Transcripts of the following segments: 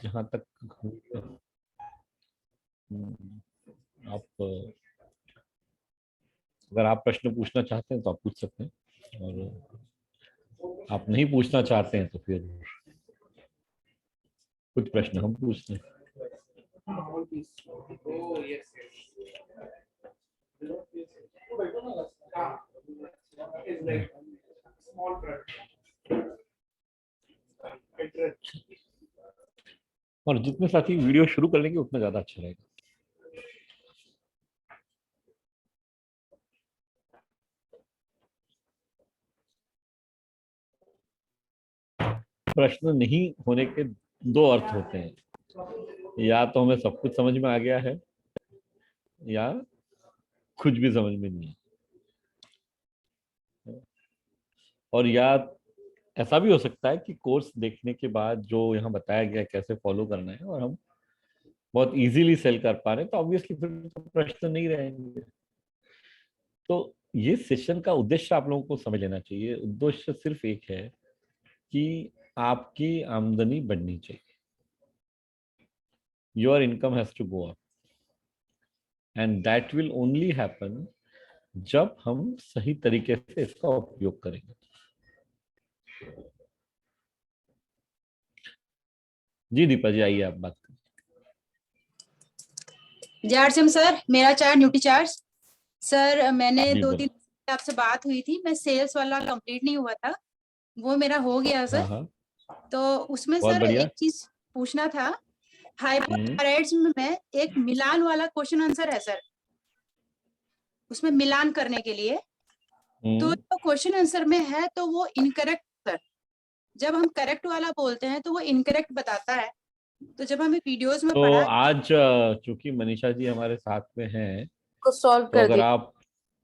जहाँ तक आप अगर आप प्रश्न पूछना चाहते हैं तो आप पूछ सकते हैं, और आप नहीं पूछना चाहते हैं तो फिर कुछ प्रश्न हम पूछते हैं। और जितने साथी वीडियो शुरू कर लेंगे उतना ज्यादा अच्छा रहेगा। प्रश्न नहीं होने के दो अर्थ होते हैं, या तो हमें सब कुछ समझ में आ गया है या कुछ भी समझ में नहीं है, और या ऐसा भी हो सकता है कि कोर्स देखने के बाद जो यहाँ बताया गया है कैसे फॉलो करना है और हम बहुत इजीली सेल कर पा रहे हैं, तो ऑब्वियसली फिर तो प्रश्न नहीं रहेंगे। तो ये सेशन का उद्देश्य आप लोगों को समझ लेना चाहिए। उद्देश्य सिर्फ एक है कि आपकी आमदनी बढ़नी चाहिए। Your income has to go up, and that will only happen जब हम सही तरीके से इसका उपयोग करेंगे। जी दीपा जी, आइए आप बात करें। जार्जम सर, मेरा चार्ज न्यूट्री चार्ज सर, मैंने जी 2 बोलो। दिन आपसे बात हुई थी, मैं सेल्स वाला कंप्लीट नहीं हुआ था, वो मेरा हो गया सर। हाँ हाँ, तो उसमें बहुत सर बढ़िया। एक चीज पूछना था, हाइपोथायराइडिज्म में एक मिलान वाला क्वेश्चन आंसर है सर, उसमें मिलान करने के लिए, तो जो क्वेश्चन आंसर में है तो वो इनकरेक्ट सर, जब हम करेक्ट वाला बोलते हैं तो वो इनकरेक्ट बताता है। तो जब हमें वीडियोस में तो पढ़ा आज चूंकि मनीषा जी हमारे साथ में हैं, को सॉल्व तो कर अगर दिया आप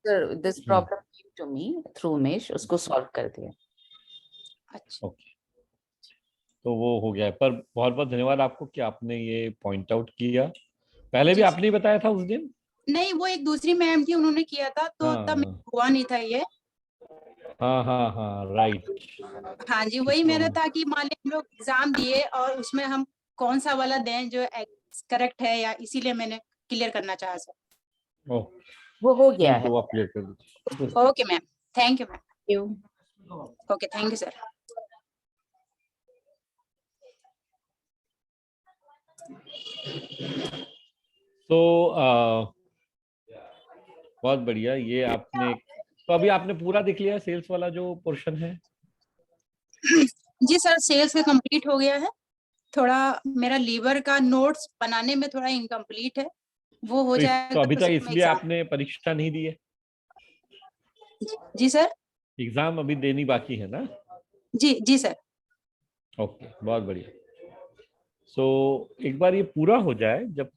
sir, this problem came to me through Umesh, उसको सॉल्व कर दिया। अच्छा, ओके, तो वो हो गया है। पर बहुत बहुत धन्यवाद आपको कि आपने ये पॉइंट आउट किया। पहले भी जी आपने ही बताया था उस दिन। नहीं, वो एक दूसरी मैम थी, उन्होंने किया था, तो तब हाँ हुआ नहीं था ये। हाँ हाँ हाँ, राइट। हाँ जी, वही मेरा था कि मान लीजिए हम लोग एग्जाम दिए और उसमें हम कौन सा वाला दें जो करेक्ट है, या इसीलिए मैंने क्लियर करना चाहा सर। ओह, वो हो गया नहीं है। तो आप क्लियर कर दीजिए। Okay ma'am, thank you ma'am. क्यों? Okay, thank you sir. तो बहुत बढ़िया, ये आपने, तो अभी आपने पूरा देख लिया सेल्स वाला जो पोर्शन है? जी सर, सेल्स का कंप्लीट हो गया है, थोड़ा मेरा लीवर का नोट्स बनाने में थोड़ा इनकम्प्लीट है, वो हो तो जाएगा अभी तो तक सर मैं इसलिए एग्जाम। आपने परीक्षा नहीं दी है? जी सर। एग्जाम अभी देनी बाकी है ना? जी जी सर। ओके, बहुत बढ़िया। सो एक बार ये पूरा हो जाए, जब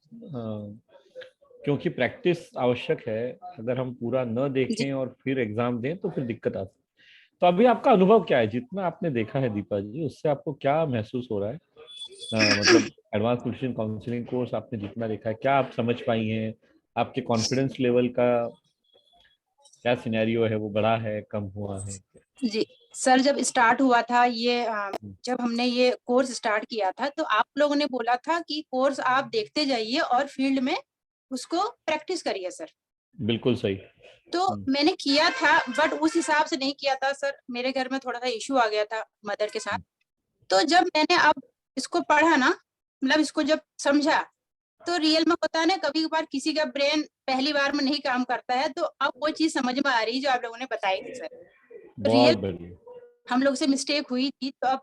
क्योंकि प्रैक्टिस आवश्यक है, अगर हम पूरा न जी देखें और फिर एग्जाम दें तो फिर दिक्कत आती है। तो अभी आपका अनुभव क्या है, जितना आपने देखा है दीपा जी, उससे आपको क्या महसूस हो रहा है? मतलब एडवांस न्यूट्रिशन काउंसलिंग कोर्स आपने जितना देखा है, क्या आप समझ पाई हैं? आपके कॉन्फिडेंस लेवल का क्या सिनेरियो है, वो बढ़ा है, कम हुआ है? जी सर, जब स्टार्ट हुआ था ये जब हमने ये कोर्स स्टार्ट किया था, तो आप लोगों ने बोला था कि कोर्स आप देखते जाइए और फील्ड में उसको प्रैक्टिस करिए सर। बिल्कुल सही। तो मैंने किया था, बट उस हिसाब से नहीं किया था सर, मेरे घर में थोड़ा सा इशू आ गया था मदर के साथ। तो जब मैंने अब इसको पढ़ा ना, मतलब इसको जब समझा, तो रियल में होता है ना, कभी कभार किसी का ब्रेन पहली बार में नहीं काम करता है, तो अब वो चीज समझ में आ रही जो आप लोगों ने बताई थी सर। रियल बहुत बढ़िया। हम लोग से मिस्टेक हुई थी, तो अब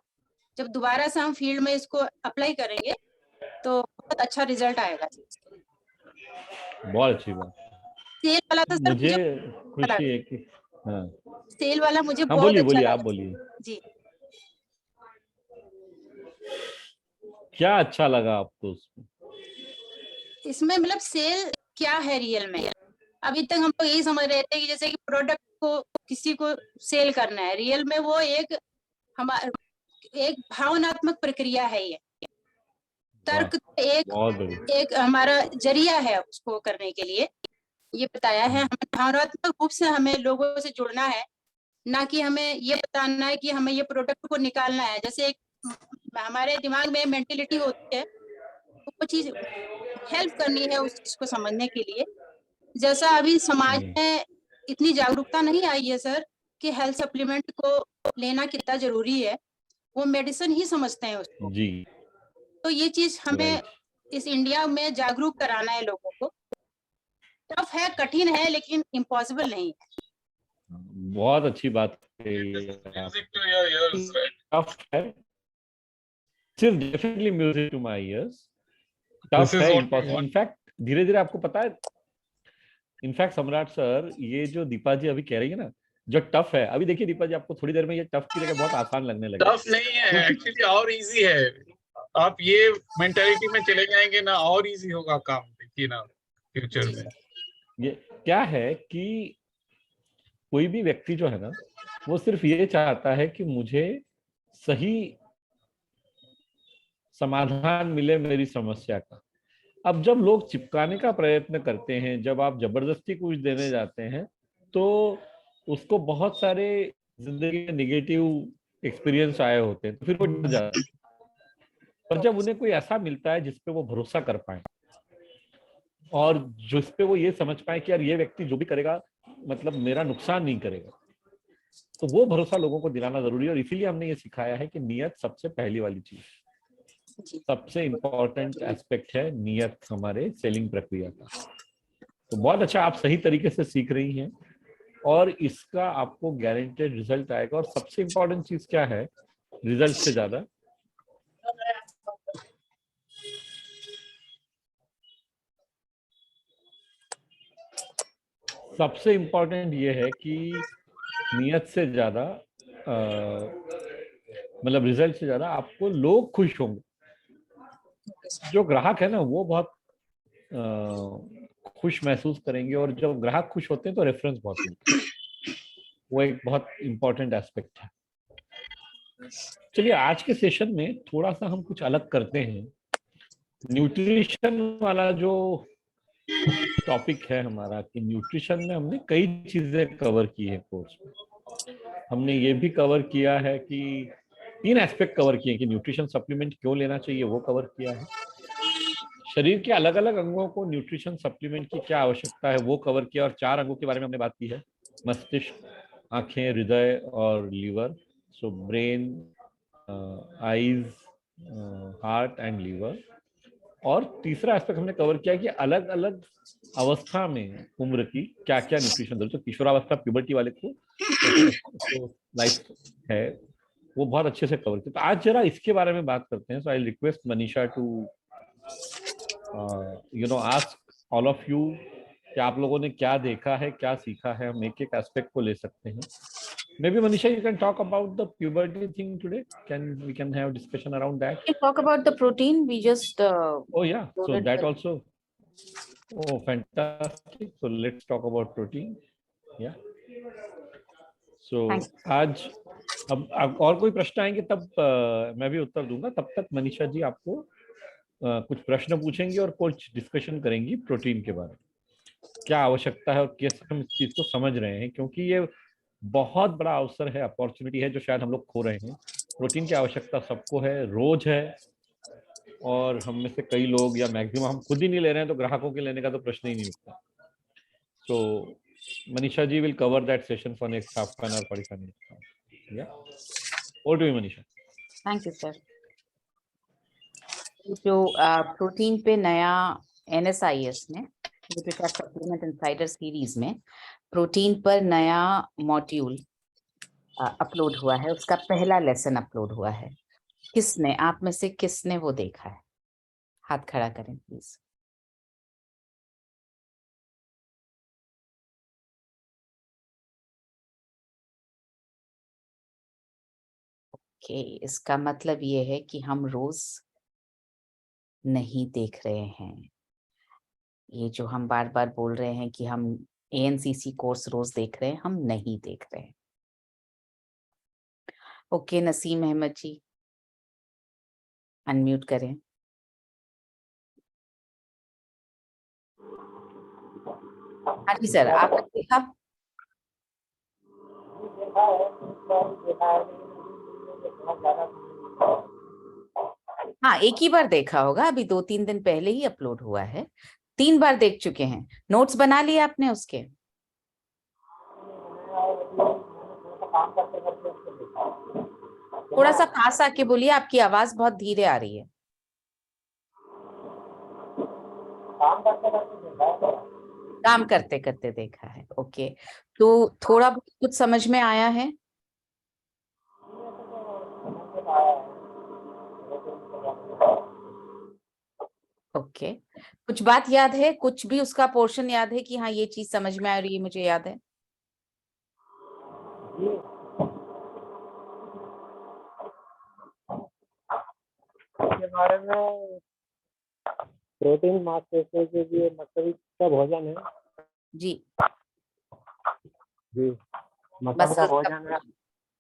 जब दोबारा से हम फील्ड में इसको अप्लाई करेंगे तो बहुत अच्छा रिजल्ट आएगा। बहुत अच्छी बात। सेल वाला तो सर मुझे मुझे खुशी है कि, हाँ सेल वाला मुझे हाँ, बहुत बोलिए अच्छा बोलिए, आप लगा बोलिए। जी। क्या अच्छा लगा आपको उसमें? इसमें मतलब सेल क्या है रियल में, अभी तक हम लोग यही समझ रहे थे कि जैसे कि प्रोडक्ट को किसी को सेल करना है, रियल में वो एक हमारा एक भावनात्मक प्रक्रिया है। ये तर्क एक बहुत बढ़िया। एक हमारा जरिया है उसको करने के लिए, ये बताया है। हमें भावनात्मक रूप से हमें लोगों से जुड़ना है, ना कि हमें ये बताना है कि हमें ये प्रोडक्ट को निकालना है। जैसे एक हमारे दिमाग में मेंटेलिटी होती है, तो वो चीज हेल्प करनी है उस चीज को समझने के लिए। जैसा अभी समाज में इतनी जागरूकता नहीं आई है सर कि हेल्थ सप्लीमेंट को लेना कितना जरूरी है, वो मेडिसिन ही समझते हैं उसको। जी तो ये चीज हमें राइट, इस इंडिया में जागरूक कराना है लोगों को। टफ है, कठिन है, लेकिन इम्पॉसिबल नहीं है। बहुत अच्छी बात कही आप। Music to your ears, right? Tough है, सिर्फ definitely music to my ears. This tough is है, what we impossible. want. In fact धीरे धीरे आपको पता है, इनफैक्ट सम्राट सर, ये जो दीपा जी अभी कह रही है ना, जो टफ है, अभी देखिए दीपा जी, आपको थोड़ी देर में ये टफ की जगह बहुत आसान लगने लगेगा। टफ नहीं है, क्योंकि एक्चुअली और इजी है। आप ये मेंटालिटी में चले जाएंगे ना, और इजी होगा काम, देखिए ना फ्यूचर में। ये क्या है कि कोई भी व्यक्ति जो है ना, वो सिर्फ ये चाहता है कि मुझे सही समाधान मिले मेरी समस्या का। अब जब लोग चिपकाने का प्रयत्न करते हैं, जब आप जबरदस्ती कुछ देने जाते हैं, तो उसको बहुत सारे जिंदगी में निगेटिव एक्सपीरियंस आए होते हैं, तो फिर वो डर जाता है। पर जब उन्हें कोई ऐसा मिलता है जिसपे वो भरोसा कर पाए, और जिस पे वो ये समझ पाए कि यार ये व्यक्ति जो भी करेगा मतलब मेरा नुकसान नहीं करेगा, तो वो भरोसा लोगों को दिलाना जरूरी है। और इसीलिए हमने ये सिखाया है कि नियत सबसे पहली वाली चीज, सबसे इम्पोर्टेंट एस्पेक्ट है नियत हमारे सेलिंग प्रक्रिया का। तो बहुत अच्छा, आप सही तरीके से सीख रही हैं और इसका आपको गारंटेड रिजल्ट आएगा। और सबसे इम्पोर्टेंट चीज क्या है रिजल्ट से ज्यादा, सबसे इम्पोर्टेंट ये है कि नियत से ज्यादा मतलब रिजल्ट से ज्यादा आपको लोग खुश होंगे। जो ग्राहक है ना, वो बहुत खुश महसूस करेंगे, और जब ग्राहक खुश होते हैं तो रेफरेंस बहुत मिलता है। वो एक बहुत इम्पोर्टेंट एस्पेक्ट है। चलिए आज के सेशन में थोड़ा सा हम कुछ अलग करते हैं। न्यूट्रिशन वाला जो टॉपिक है हमारा, कि न्यूट्रिशन में हमने कई चीजें कवर की है कोर्स में। हमने ये भी कवर किया है कि 3 एस्पेक्ट कवर किए कि न्यूट्रिशन सप्लीमेंट क्यों लेना चाहिए, वो कवर किया है। शरीर के अलग अलग अंगों को न्यूट्रिशन सप्लीमेंट की क्या आवश्यकता है वो कवर किया, और 4 अंगों के बारे में हमने बात की है, मस्तिष्क, आंखें, हृदय और liver. So brain, eyes, heart and liver. और तीसरा एस्पेक्ट हमने कवर किया कि अलग अलग अवस्था में उम्र की क्या क्या न्यूट्रिशन जरूरत है। तो किशोरावस्था, प्यूबर्टी वाले को तो लाइफ है, वो बहुत अच्छे से कवर किया। तो आज जरा इसके बारे में बात करते हैं। So I request Manisha to ask all of you कि आप लोगों ने क्या देखा है, क्या सीखा है। हम एक एक एस्पेक्ट को ले सकते हैं। Maybe Manisha, you can talk about the puberty thing today. We can have discussion around that. We can talk about the protein. We just Oh yeah, so loaded that the- also. Oh, fantastic. So let's talk about protein. Yeah. So Thanks. आज अब और कोई प्रश्न आएंगे तब मैं भी उत्तर दूंगा। तब तक मनीषा जी आपको कुछ प्रश्न पूछेंगी और कुछ डिस्कशन करेंगी प्रोटीन के बारे में, क्या आवश्यकता है और कैसे हम इस चीज को समझ रहे हैं, क्योंकि ये बहुत बड़ा अवसर है, अपॉर्चुनिटी है जो शायद हम लोग खो रहे हैं। प्रोटीन की आवश्यकता सबको है, रोज है, और हम में से कई लोग या मैक्सिमम हम खुद ही नहीं ले रहे हैं, तो ग्राहकों के लेने का तो प्रश्न ही नहीं उठता। So Manisha ji will cover that session for next half an hour 45 minutes. या over to you Manisha. Thank you sir. जो प्रोटीन पे नया NSIS में सप्लीमेंट इनसाइडर सीरीज में प्रोटीन पर नया मॉड्यूल अपलोड हुआ है, उसका पहला लेसन अपलोड हुआ है। किसने, आप में से किसने वो देखा है? हाथ खड़ा करें प्लीज। ओके, इसका मतलब ये है कि हम रोज नहीं देख रहे हैं। ये जो हम बार बार बोल रहे हैं कि हम ANCC कोर्स रोज देख रहे हैं, हम नहीं देख रहे हैं। ओके, नसीम अहमद जी अनम्यूट करें। हाँ जी सर, आपने देखा? हाँ, एक ही बार देखा होगा, अभी 2-3 दिन पहले ही अपलोड हुआ है, 3 बार देख चुके हैं। नोट्स बना लिए आपने उसके? थोड़ा सा पास आके बोलिए, आपकी आवाज बहुत धीरे आ रही है। काम करते करते देखा है, ओके। तो थोड़ा बहुत कुछ समझ में आया है? ओके, कुछ बात याद है, कुछ भी उसका पोर्शन याद है कि हाँ ये चीज समझ में आ रही है, मुझे याद है? के बारे में प्रोटीन मांसपेशियों के लिए मछली का भोजन है जी, जी, मछली का मसल्स भोजन है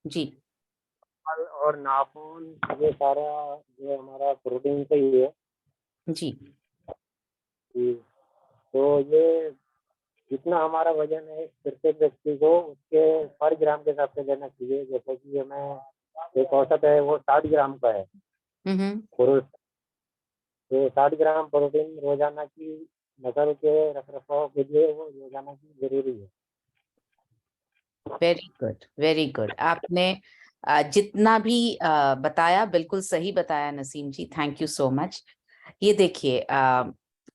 जी, फल और नाखून, ये सारा जो हमारा प्रोटीन से ही है जी, जी। तो ये जितना हमारा वजन है प्रत्येक व्यक्ति को उसके पर ग्राम के हिसाब से लेना चाहिए। जैसे कि हमें एक औसत है वो 60 ग्राम का है पुरुष, तो 60 ग्राम प्रोटीन रोजाना की नस्ल के रखरखाव के लिए वो रोजाना की जरूरी है। Very good, very good. आपने जितना भी बताया बिल्कुल सही बताया Naseem ji, thank you so much. ये देखिए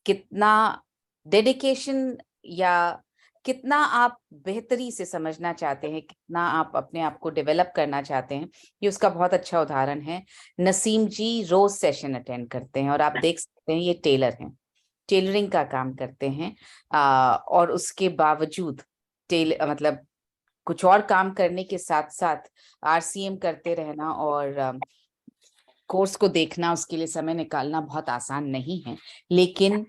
कितना डेडिकेशन या कितना आप बेहतरी से समझना चाहते हैं, कितना आप अपने आप को डेवलप करना चाहते हैं, ये उसका बहुत अच्छा उदाहरण है। नसीम जी रोज सेशन अटेंड करते हैं और आप देख सकते हैं ये टेलर हैं, टेलरिंग का काम करते हैं, और उसके बावजूद मतलब कुछ और काम करने के साथ साथ आरसीएम करते रहना और कोर्स को देखना, उसके लिए समय निकालना बहुत आसान नहीं है, लेकिन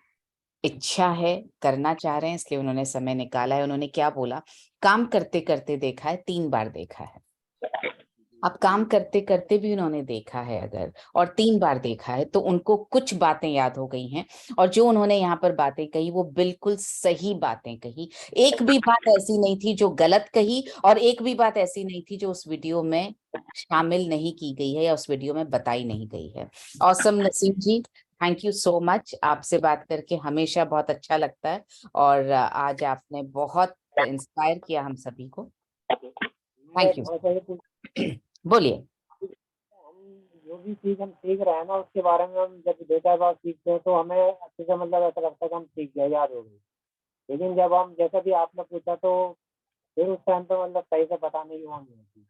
इच्छा है, करना चाह रहे हैं, इसलिए उन्होंने समय निकाला है। उन्होंने क्या बोला, काम करते करते देखा है, 3 बार देखा है। अब काम करते करते भी उन्होंने देखा है अगर, और 3 बार देखा है, तो उनको कुछ बातें याद हो गई हैं, और जो उन्होंने यहाँ पर बातें कही वो बिल्कुल सही बातें कही। एक भी बात ऐसी नहीं थी जो गलत कही, और एक भी बात ऐसी नहीं थी जो उस वीडियो में शामिल नहीं की गई है या उस वीडियो में बताई नहीं गई है। Awesome Naseem ji, thank you so much. आपसे बात करके हमेशा बहुत अच्छा लगता है, और आज आपने बहुत इंस्पायर किया हम सभी को। Thank you. बोलिए। हम जो भी चीज हम सीख रहे हैं ना उसके बारे में हम जब 2-4 बार सीखते हैं तो हमें अच्छे से मतलब ऐसा लगता है कि हम सीख गए, याद हो गई। लेकिन जब हम जैसा भी आपने पूछा तो फिर उस टाइम पे मतलब सही से पता नहीं हुआ मुझे।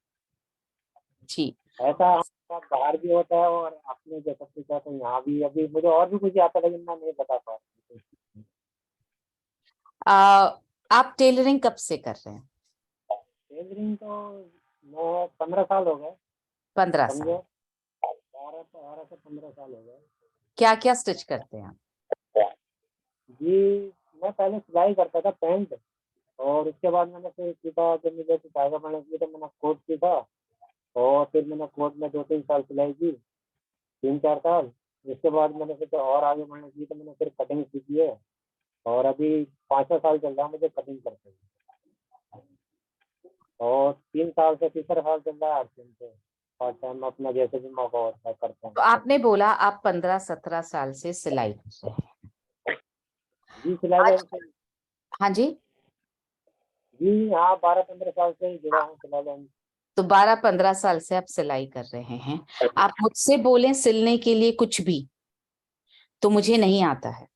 जी, ऐसा हमारे साथ बाहर भी होता है और आपने जैसा पूछा तो यहाँ भी अभी मुझे और भी कुछ आता है लेकिन मैं नहीं बता पा आप टेलरिंग कब से कर रहे हैं? टेलरिंग तो मैं 15 साल हो गए 15 साल। समझो, 12 से 15 साल हो गए क्या क्या स्टिच करते हैं आप? जी। मैं पहले सिलाई करता था पैंट, और उसके बाद मैंने फिर सीखा जब मुझे धागा बनाने के लिए तो मैंने कोट सीखा, और फिर मैंने कोट में 2-3 साल सिलाई की, 3-4 साल। उसके बाद मैंने फिर और आगे बढ़ने की तो मैंने फिर कटिंग सीखी है, और अभी 5वां साल चल रहा है मुझे कटिंग करते हुए, और 3 साल से तीसरा साल चल रहा है आर्टिंग पे पार्ट टाइम अपना जैसे भी मौका होता है करता हूँ। तो आपने बोला आप 15-17 साल से सिलाई कर रहे हैं। जी सिलाई आज, लाइन से, हाँ जी, जी हाँ 12-15 साल से ही जुड़ा हूँ सिलाई लाइन। तो 12-15 साल से आप सिलाई कर रहे हैं। आप मुझसे बोलें सिलने के लिए कुछ भी, तो मुझे नहीं आता है।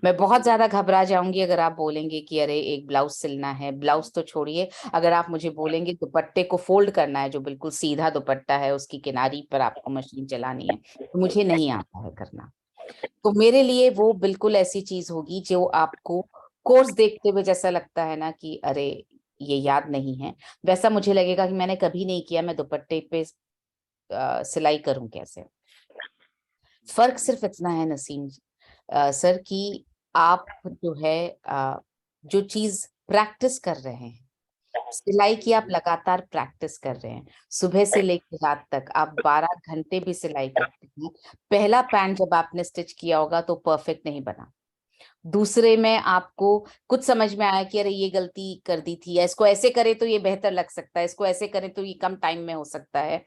मैं बहुत ज्यादा घबरा जाऊंगी अगर आप बोलेंगे कि अरे एक ब्लाउज सिलना है। ब्लाउज तो छोड़िए, अगर आप मुझे बोलेंगे दुपट्टे को फोल्ड करना है, जो बिल्कुल सीधा दुपट्टा है, उसकी किनारी पर आपको मशीन चलानी है, तो मुझे नहीं आता है करना। तो मेरे लिए वो बिल्कुल ऐसी चीज होगी जो आपको कोर्स देखते हुए जैसा लगता है ना कि अरे ये याद नहीं है, वैसा मुझे लगेगा कि मैंने कभी नहीं किया, मैं दुपट्टे पे सिलाई करूं कैसे। फर्क सिर्फ इतना है नसीम सर कि आप जो है जो चीज प्रैक्टिस कर रहे हैं, सिलाई की आप लगातार प्रैक्टिस कर रहे हैं, सुबह से लेकर रात तक आप 12 घंटे भी सिलाई करते हैं। पहला पैंट जब आपने स्टिच किया होगा तो परफेक्ट नहीं बना, दूसरे में आपको कुछ समझ में आया कि अरे ये गलती कर दी थी, या इसको ऐसे करे तो ये बेहतर लग सकता है, इसको ऐसे करें तो ये कम टाइम में हो सकता है।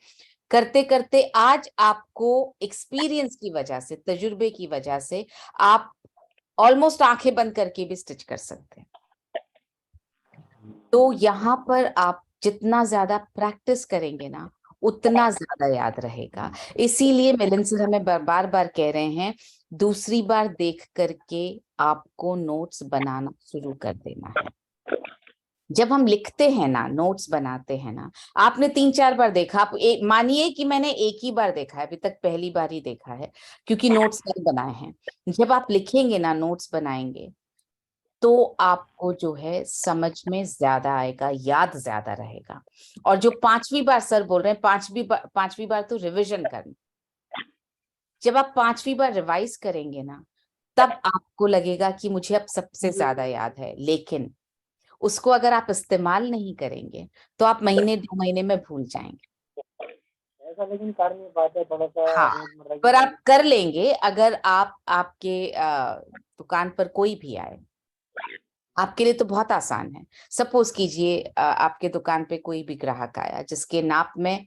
करते करते आज आपको एक्सपीरियंस की वजह से, तजुर्बे की वजह से आप ऑलमोस्ट आंखें बंद करके भी स्टिच कर सकते हैं। तो यहाँ पर आप जितना ज्यादा प्रैक्टिस करेंगे ना, उतना ज्यादा याद रहेगा। इसीलिए मिलिंद सर हमें बार बार कह रहे हैं, दूसरी बार देख करके आपको नोट्स बनाना शुरू कर देना है। जब हम लिखते हैं ना, नोट्स बनाते हैं ना, आपने 3-4 बार देखा, आप मानिए कि मैंने एक ही बार देखा है, अभी तक पहली बार ही देखा है, क्योंकि नोट्स नहीं बनाए हैं। जब आप लिखेंगे ना, नोट्स बनाएंगे, तो आपको जो है समझ में ज्यादा आएगा, याद ज्यादा रहेगा। और जो 5वीं बार सर बोल रहे हैं, 5वीं बार तो रिविजन करना। जब आप 5वीं बार रिवाइज करेंगे ना, तब आपको लगेगा कि मुझे अब सबसे ज्यादा याद है। लेकिन उसको अगर आप इस्तेमाल नहीं करेंगे तो आप महीने 2 महीने में भूल जाएंगे। ऐसा लेकिन कर नहीं पाते, थोड़ा सा हाँ, रोजमर्रा की पर आप कर लेंगे अगर आप आपके दुकान पर कोई भी आए। आपके लिए तो बहुत आसान है। सपोज कीजिए आपके दुकान पे कोई भी ग्राहक आया जिसके नाप में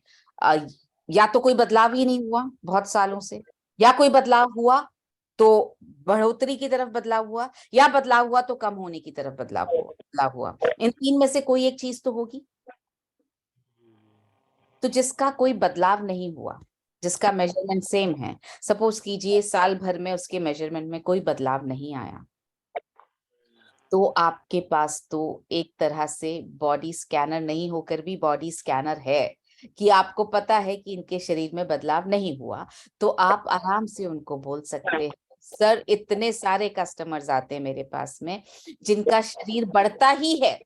या तो कोई बदलाव ही नहीं हुआ बहुत सालों से, या कोई बदलाव हुआ तो बढ़ोतरी की तरफ बदलाव हुआ, या बदलाव हुआ तो कम होने की तरफ बदलाव हुआ। इन 3 में से कोई एक चीज तो होगी। तो जिसका कोई बदलाव नहीं हुआ, जिसका मेजरमेंट सेम है, सपोज कीजिए साल भर में उसके मेजरमेंट में कोई बदलाव नहीं आया, तो आपके पास तो एक तरह से बॉडी स्कैनर नहीं होकर भी बॉडी स्कैनर है, कि आपको पता है कि इनके शरीर में बदलाव नहीं हुआ। तो आप आराम से उनको बोल सकते हैं, सर इतने सारे कस्टमर्स आते हैं मेरे पास में जिनका शरीर बढ़ता ही है,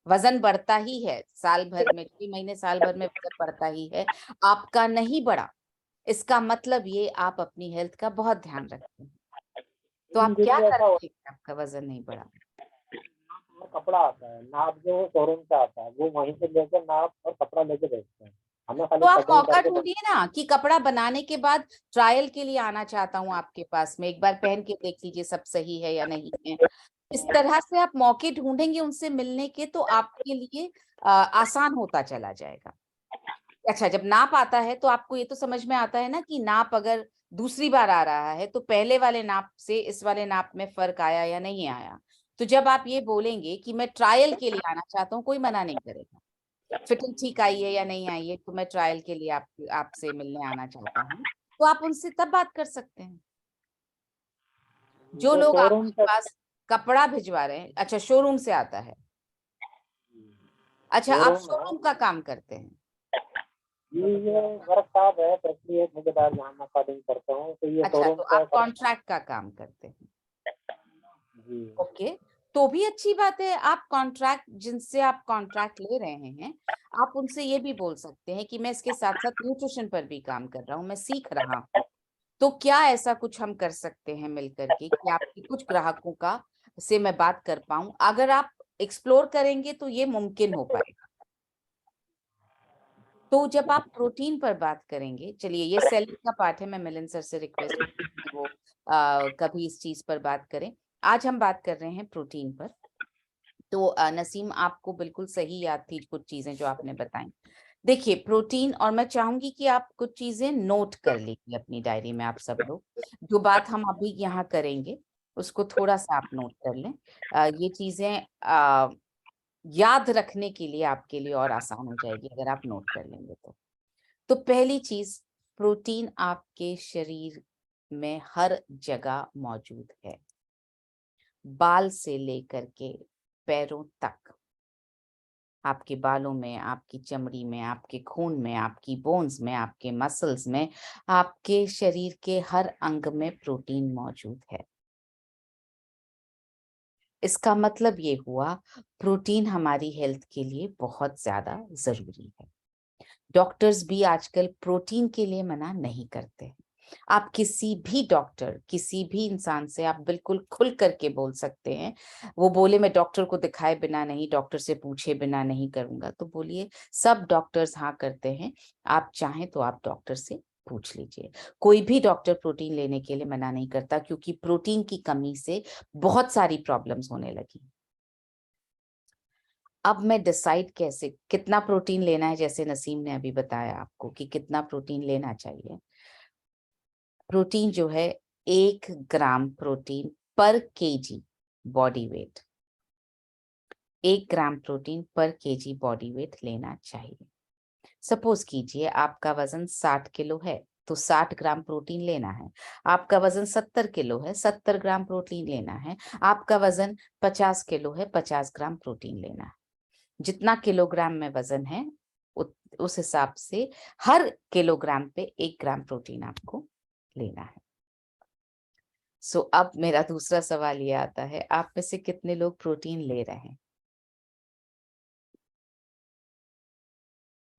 वजन बढ़ता ही है, साल भर में 6 महीने साल भर में वजन बढ़ता ही है, आपका नहीं बढ़ा। इसका मतलब ये आप अपनी हेल्थ का बहुत ध्यान रखते हैं। तो आप क्या करते हैं, आपका वजन नहीं बढ़ा? कपड़ा आता है, नाप जो वो शोरूम से आता है, वो वहीं से लेकर नाप और कपड़ा लेके भेजते हैं। हमें खाली तो आप कटिंग मौका करके ढूंढिए ना कि कपड़ा बनाने के बाद ट्रायल के लिए आना चाहता हूँ आपके पास में, एक बार पहन के देख लीजिए सब सही है या नहीं है। इस तरह से आप मौके ढूंढेंगे उनसे मिलने के, तो आपके लिए आसान होता चला जाएगा। अच्छा, जब नाप आता है तो आपको ये तो समझ में आता है ना कि नाप अगर दूसरी बार आ रहा है तो पहले वाले नाप से इस वाले नाप में फर्क आया या नहीं आया। तो जब आप ये बोलेंगे कि मैं ट्रायल के लिए आना चाहता हूँ, कोई मना नहीं करेगा। फिटिंग ठीक आई है या नहीं आई है, तो मैं ट्रायल के लिए आपसे मिलने आना चाहता हूँ, तो आप उनसे तब बात कर सकते हैं। जो जो लोग शोरूम आपके से पास कपड़ा भिजवा रहे हैं, अच्छा शोरूम से आता है, अच्छा आप शोरूम है शोरूम का काम करते हैं। ये वर्कशॉप है, फैक्ट्री है, ठेकेदार जहाँ मैं कटिंग करता हूँ, तो ये अच्छा, शोरूम तो का आप कॉन्ट्रैक्ट का काम करते हैं। जी। ओके, तो भी अच्छी बात है। आप कॉन्ट्रैक्ट, जिनसे आप कॉन्ट्रैक्ट ले रहे हैं, आप उनसे ये भी बोल सकते हैं कि मैं इसके साथ साथ न्यूट्रिशन पर भी काम कर रहा हूँ, मैं सीख रहा हूँ, तो क्या ऐसा कुछ हम कर सकते हैं मिलकर के कि आपके कुछ ग्राहकों का से मैं बात कर पाऊं। अगर आप एक्सप्लोर करेंगे तो ये मुमकिन हो पाएगा। तो जब आप प्रोटीन पर बात करेंगे, चलिए ये सेलिंग का पार्ट है, मैं मिलन सर से रिक्वेस्ट करती हूँ कि वो कभी इस चीज पर बात करें। आज हम बात कर रहे हैं प्रोटीन पर। तो नसीम, आपको बिल्कुल सही याद थी कुछ चीजें जो आपने बताई। देखिए प्रोटीन, और मैं चाहूंगी कि आप कुछ चीजें नोट कर लीजिए अपनी डायरी में। आप सब लोग जो बात हम अभी यहाँ करेंगे उसको थोड़ा सा आप नोट कर लें। ये चीजें याद रखने के लिए आपके लिए और आसान हो जाएगी अगर आप नोट कर लेंगे तो पहली चीज, प्रोटीन आपके शरीर में हर जगह मौजूद है, बाल से लेकर के पैरों तक। आपके बालों में, आपकी चमड़ी में, आपके खून में, आपकी बोन्स में, आपके मसल्स में, आपके शरीर के हर अंग में प्रोटीन मौजूद है। इसका मतलब ये हुआ, प्रोटीन हमारी हेल्थ के लिए बहुत ज्यादा जरूरी है। डॉक्टर्स भी आजकल प्रोटीन के लिए मना नहीं करते। आप किसी भी डॉक्टर, किसी भी इंसान से आप बिल्कुल खुल करके बोल सकते हैं। वो बोले मैं डॉक्टर को दिखाए बिना नहीं, डॉक्टर से पूछे बिना नहीं करूंगा, तो बोलिए सब डॉक्टर्स हाँ करते हैं। आप चाहें तो आप डॉक्टर से पूछ लीजिए। कोई भी डॉक्टर प्रोटीन लेने के लिए मना नहीं करता, क्योंकि प्रोटीन की कमी से बहुत सारी प्रॉब्लम्स होने लगी। अब मैं डिसाइड कैसे कितना प्रोटीन लेना है, जैसे नसीम ने अभी बताया आपको कि कितना प्रोटीन लेना चाहिए। प्रोटीन जो है 1 ग्राम प्रोटीन पर KG body weight, 1 gram protein पर केजी बॉडी वेट लेना चाहिए। सपोज कीजिए आपका वजन 60 किलो है तो 60 ग्राम प्रोटीन लेना है। आपका वजन 70 किलो है, 70 ग्राम प्रोटीन लेना है। आपका वजन 50 किलो है, 50 ग्राम प्रोटीन लेना है। जितना किलोग्राम में वजन है उस हिसाब से हर किलोग्राम पे 1 ग्राम प्रोटीन आपको लेना है। सो अब मेरा दूसरा सवाल ये आता है, आप में से कितने लोग प्रोटीन ले रहे हैं?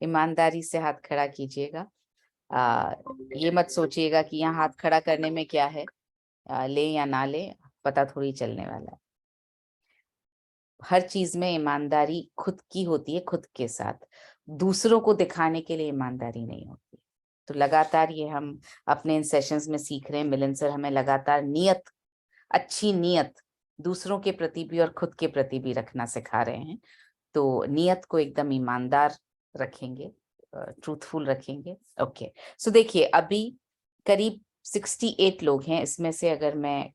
ईमानदारी से हाथ खड़ा कीजिएगा। ये मत सोचिएगा कि यहाँ हाथ खड़ा करने में क्या है, ले या ना ले पता थोड़ी चलने वाला है। हर चीज में ईमानदारी खुद की होती है, खुद के साथ, दूसरों को दिखाने के लिए ईमानदारी नहीं होती। तो लगातार ये हम अपने इन सेशंस में सीख रहे हैं। मिलन सर हमें लगातार नियत, अच्छी नियत दूसरों के प्रति भी और खुद के प्रति भी रखना सिखा रहे हैं। तो नियत को एकदम ईमानदार रखेंगे, ट्रूथफुल रखेंगे। ओके, सो देखिए अभी करीब 68 लोग हैं। इसमें से अगर मैं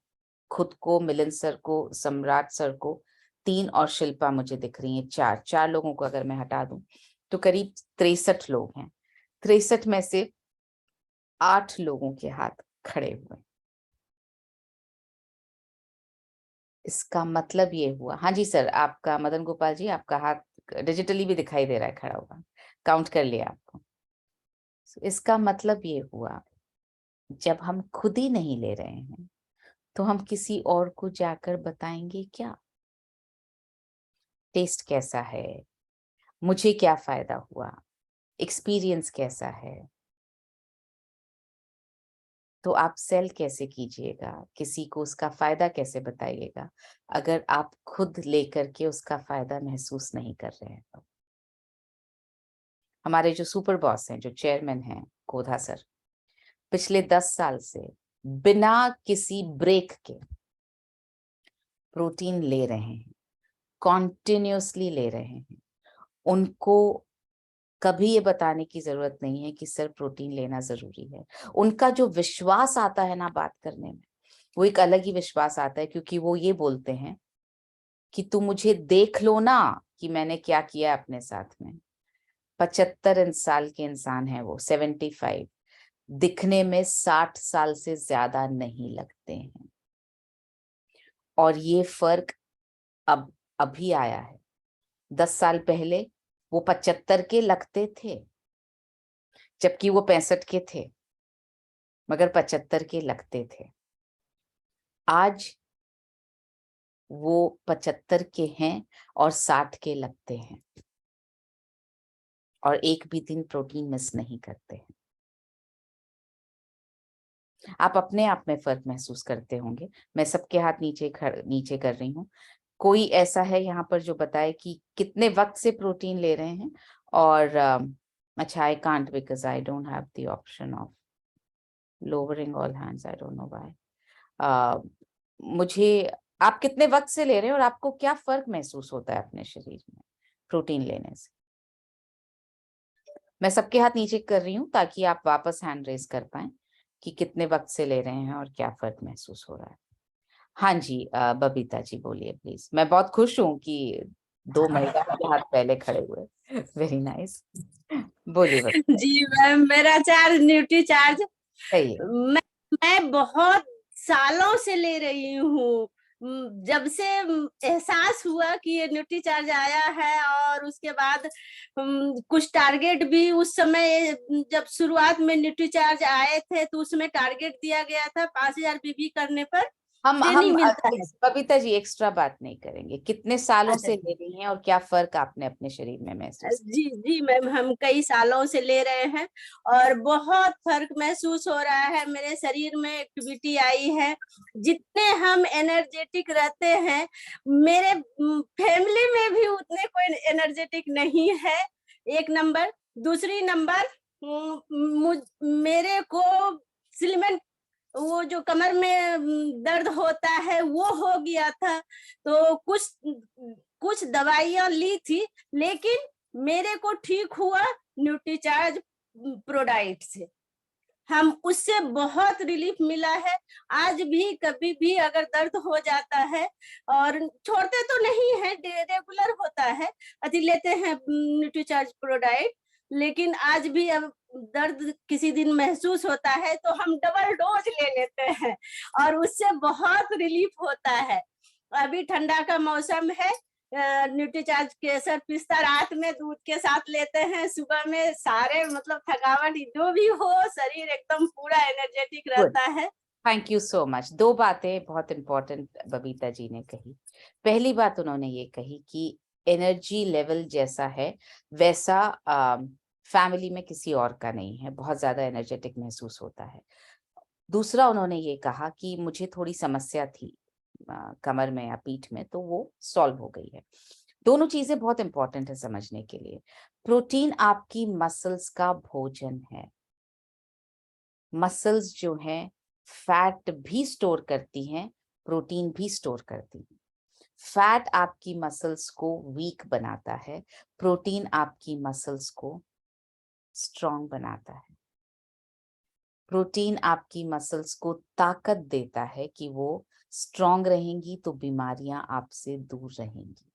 खुद को, मिलन सर को, सम्राट सर को 3 और शिल्पा मुझे दिख रही हैं, 4 लोगों को अगर मैं हटा दूं तो करीब 63 लोग हैं। 63 में से 8 लोगों के हाथ खड़े हुए। इसका मतलब ये हुआ, हाँ जी सर, आपका मदन गोपाल जी आपका हाथ डिजिटली भी दिखाई दे रहा है खड़ा हुआ, काउंट कर लिया आपको। इसका मतलब ये हुआ जब हम खुद ही नहीं ले रहे हैं तो हम किसी और को जाकर बताएंगे क्या? टेस्ट कैसा है, मुझे क्या फायदा हुआ, एक्सपीरियंस कैसा है? तो आप सेल कैसे कीजिएगा, किसी को उसका फायदा कैसे बताइएगा अगर आप खुद लेकर के उसका फायदा महसूस नहीं कर रहे हैं? तो हमारे जो सुपर बॉस हैं, जो चेयरमैन हैं कोधा सर, पिछले 10 साल से बिना किसी ब्रेक के प्रोटीन ले रहे हैं, कॉन्टिन्यूसली ले रहे हैं। उनको कभी ये बताने की जरूरत नहीं है कि सर प्रोटीन लेना जरूरी है। उनका जो विश्वास आता है ना बात करने में, वो एक अलग ही विश्वास आता है, क्योंकि वो ये बोलते हैं कि तुम मुझे देख लो ना कि मैंने क्या किया अपने साथ में। 75 साल के इंसान है वो, 75, दिखने में 60 साल से ज्यादा नहीं लगते हैं। और ये फर्क अब अभी आया है। 10 साल पहले वो 75 के लगते थे, जबकि वो 65 के थे, मगर 75 के लगते थे। आज वो 75 के हैं और 60 के लगते हैं, और एक भी दिन प्रोटीन मिस नहीं करते हैं। आप अपने आप में फर्क महसूस करते होंगे। मैं सबके हाथ नीचे कर रही हूँ। कोई ऐसा है यहाँ पर जो बताए कि कितने वक्त से प्रोटीन ले रहे हैं? और अच्छा, I can't because I don't have the option of lowering all hands, I don't know why. मुझे, आप कितने वक्त से ले रहे हैं और आपको क्या फर्क महसूस होता है अपने शरीर में प्रोटीन लेने से? मैं सबके हाथ नीचे कर रही हूँ ताकि आप वापस हैंड रेज कर पाए कि कितने वक्त से ले रहे हैं और क्या फर्क महसूस हो रहा है। हाँ जी, बबीता जी बोलिए प्लीज। मैं बहुत खुश हूँ कि 2 महिला के हाथ पहले खड़े हुए। वेरी नाइस, बोलिए बबीता जी मैम, मेरा चार्ज न्यूट्री चार्ज सही है। मैं बहुत सालों से ले रही हूँ। जब से एहसास हुआ कि ये न्यूट्री चार्ज आया है, और उसके बाद कुछ टारगेट भी उस समय, जब शुरुआत में न्यूट्री चार्ज आए थे तो उसमें टारगेट दिया गया था 5000 बीबी करने पर हम नहीं मिलता है। बबीता जी एक्स्ट्रा बात नहीं करेंगे। कितने सालों अच्छा से ले रही हैं और क्या फर्क आपने अपने शरीर में महसूस? जी जी मैम, हम कई सालों से ले रहे हैं और बहुत फर्क महसूस हो रहा है। मेरे शरीर में एक्टिविटी आई है, जितने हम एनर्जेटिक रहते हैं, मेरे फैमिली में भी उतने कोई एनर्जेटिक नहीं है। एक नंबर। दूसरी नंबर, मेरे को सिलमेंट, वो जो कमर में दर्द होता है वो हो गया था। तो कुछ कुछ दवाइयां ली थी, लेकिन मेरे को ठीक हुआ न्यूट्रीचार्ज प्रोडाइट से। हम उससे बहुत रिलीफ मिला है। आज भी कभी भी अगर दर्द हो जाता है, और छोड़ते तो नहीं है, रेगुलर होता है, अति लेते हैं न्यूट्रीचार्ज प्रोडाइट, लेकिन आज भी अब दर्द किसी दिन महसूस होता है तो हम डबल डोज ले लेते हैं और उससे बहुत रिलीफ होता है। अभी ठंडा का मौसम है, न्यूट्रीचार्ज केसर पिस्ता रात में दूध के साथ लेते हैं, सुबह में सारे मतलब थकावट जो भी हो, शरीर एकदम पूरा एनर्जेटिक रहता है। Thank you so much. दो बातें बहुत इंपॉर्टेंट बबीता जी ने कही। पहली बात उन्होंने ये कही कि एनर्जी लेवल जैसा है वैसा फैमिली में किसी और का नहीं है, बहुत ज्यादा एनर्जेटिक महसूस होता है। दूसरा उन्होंने ये कहा कि मुझे थोड़ी समस्या थी कमर में या पीठ में, तो वो सॉल्व हो गई है। दोनों चीजें बहुत इंपॉर्टेंट है समझने के लिए। प्रोटीन आपकी मसल्स का भोजन है। मसल्स जो हैं फैट भी स्टोर करती हैं, प्रोटीन भी स्टोर करती हैं। फैट आपकी मसल्स को वीक बनाता है, प्रोटीन आपकी मसल्स को स्ट्रॉन्ग बनाता है। प्रोटीन आपकी मसल्स को ताकत देता है कि वो स्ट्रॉन्ग रहेंगी तो बीमारियां आपसे दूर रहेंगी,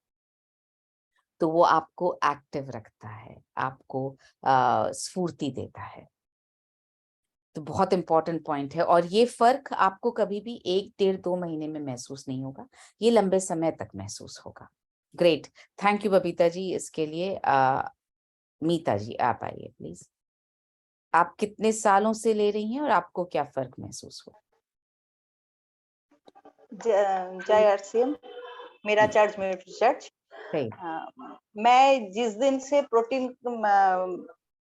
तो वो आपको एक्टिव रखता है, आपको स्फूर्ति देता है। तो बहुत इंपॉर्टेंट पॉइंट है, और ये फर्क आपको कभी भी 1-1.5-2 महीने में महसूस नहीं होगा, ये लंबे समय तक महसूस होगा। Great, thank you Babita ji इसके लिए। मीता जी आप आइए प्लीज। आप कितने सालों से ले रही हैं और आपको क्या फर्क महसूस हुआ? जय आरसीएम, मेरा चार्ज न्यूट्रीचार्ज। मैं जिस दिन से प्रोटीन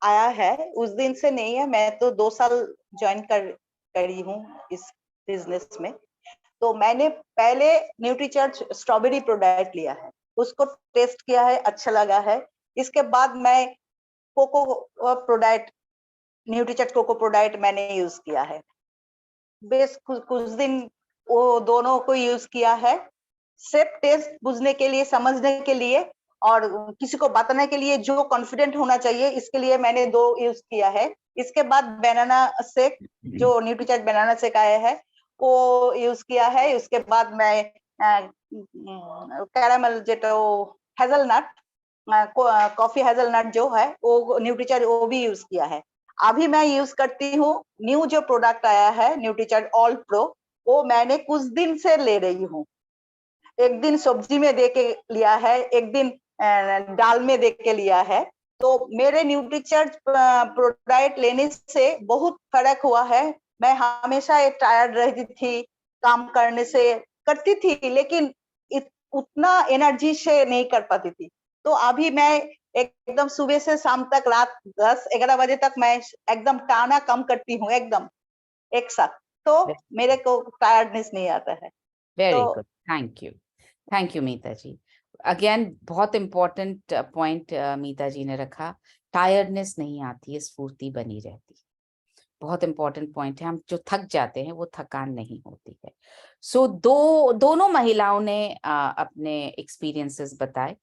आया है उस दिन से नहीं है, मैं तो 2 साल ज्वाइन करी हूँ इस बिजनेस में। तो मैंने पहले न्यूट्रीचार्ज स्ट्रॉबेरी प्रोडक्ट लिया है, उसको टेस्ट किया है, अच्छा लगा है। इसके बाद मैं cocoa product, Nutricharge cocoa product मैंने यूज किया है। बेस कुछ दिन वो दोनों को यूज किया है, सिर्फ टेस्ट बुझने के लिए, समझने के लिए और किसी को बताने के लिए, जो कॉन्फिडेंट होना चाहिए, इसके लिए मैंने 2 यूज किया है। इसके बाद बनाना शेक, जो न्यूट्रीचार्ज बनाना शेक आया है वो यूज किया है। उसके बाद मैं कैरामल जेटो हेजलनट, कॉफी हेजलनट जो है वो न्यूट्रीचार्ज वो भी यूज किया है। अभी मैं यूज करती हूँ न्यू जो प्रोडक्ट आया है न्यूट्रीचार्ज ऑल प्रो, वो मैंने कुछ दिन से ले रही हूँ। एक दिन सब्जी में दे के लिया है, एक दिन दाल में दे के लिया है। तो मेरे न्यूट्रीचार्ज प्रोडक्ट लेने से बहुत फर्क हुआ है। मैं हमेशा टायर्ड रहती थी, काम करती थी, लेकिन उतना एनर्जी से नहीं कर पाती थी। तो अभी मैं एकदम सुबह से शाम तक, रात 10-11 बजे तक मैं एकदम टाना कम करती हूँ, एकदम एक साथ, तो मेरे को टायर्डनेस नहीं आता है। Very good, thank you Meeta ji. Again बहुत इंपॉर्टेंट पॉइंट मीता जी ने रखा, टायर्डनेस नहीं आती है, स्फूर्ति बनी रहती है। बहुत इंपॉर्टेंट पॉइंट है। हम जो थक जाते हैं वो थकान नहीं होती है। सो दोनों महिलाओं ने अपने एक्सपीरियंसेस बताए।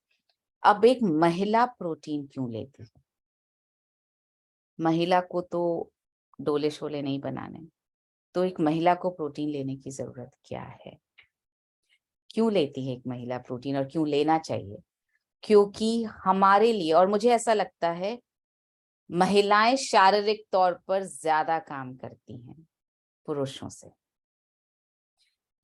अब एक महिला प्रोटीन क्यों लेती है? महिला को तो डोले शोले नहीं बनाने, तो एक महिला को प्रोटीन लेने की जरूरत क्या है? क्यों लेती है एक महिला प्रोटीन और क्यों लेना चाहिए? क्योंकि हमारे लिए, और मुझे ऐसा लगता है, महिलाएं शारीरिक तौर पर ज्यादा काम करती हैं पुरुषों से।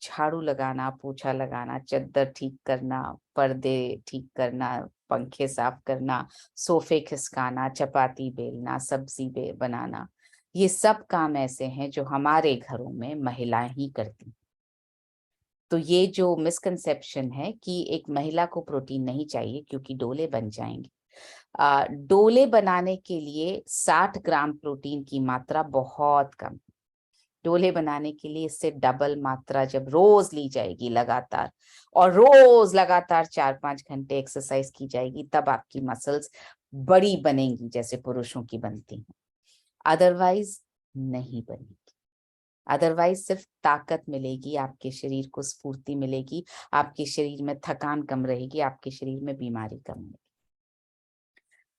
झाड़ू लगाना, पोछा लगाना, चद्दर ठीक करना, पर्दे ठीक करना, पंखे साफ करना, सोफे खिसकाना, चपाती बेलना, सब्जी बनाना, ये सब काम ऐसे हैं जो हमारे घरों में महिलाएं ही करती हैं। तो ये जो मिसकंसेप्शन है कि एक महिला को प्रोटीन नहीं चाहिए क्योंकि डोले बन जाएंगे, डोले बनाने के लिए 60 ग्राम प्रोटीन की मात्रा बहुत कम। डोले बनाने के लिए इससे डबल मात्रा जब रोज ली जाएगी लगातार, और रोज लगातार 4-5 घंटे एक्सरसाइज की जाएगी, तब आपकी मसल्स बड़ी बनेंगी जैसे पुरुषों की बनती हैं, अदरवाइज नहीं बनेगी। अदरवाइज सिर्फ ताकत मिलेगी, आपके शरीर को स्फूर्ति मिलेगी, आपके शरीर में थकान कम रहेगी, आपके शरीर में बीमारी कम रहेगी।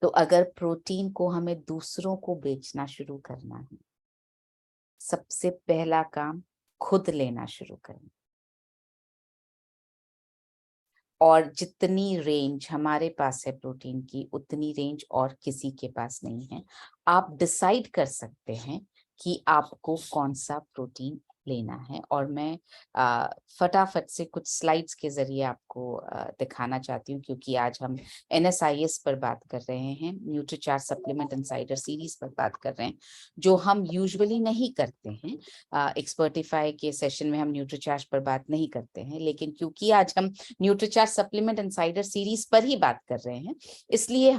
तो अगर प्रोटीन को हमें दूसरों को बेचना शुरू करना है, सबसे पहला काम खुद लेना शुरू करें। और जितनी रेंज हमारे पास है प्रोटीन की, उतनी रेंज और किसी के पास नहीं है। आप डिसाइड कर सकते हैं कि आपको कौन सा प्रोटीन लेना है। और मैं फटाफट से कुछ स्लाइड्स के जरिए आपको दिखाना चाहती हूँ, क्योंकि आज हम NSIS पर बात कर रहे हैं, न्यूट्रीचार्ज सप्लीमेंट इनसाइडर सीरीज पर बात कर रहे हैं, जो हम यूजुअली नहीं करते हैं। एक्सपर्टिफाई के सेशन में हम न्यूट्रीचार्ज पर बात नहीं करते हैं, लेकिन क्योंकि आज हम न्यूट्रीचार्ज सप्लीमेंट इनसाइडर सीरीज पर ही बात कर रहे हैं, इसलिए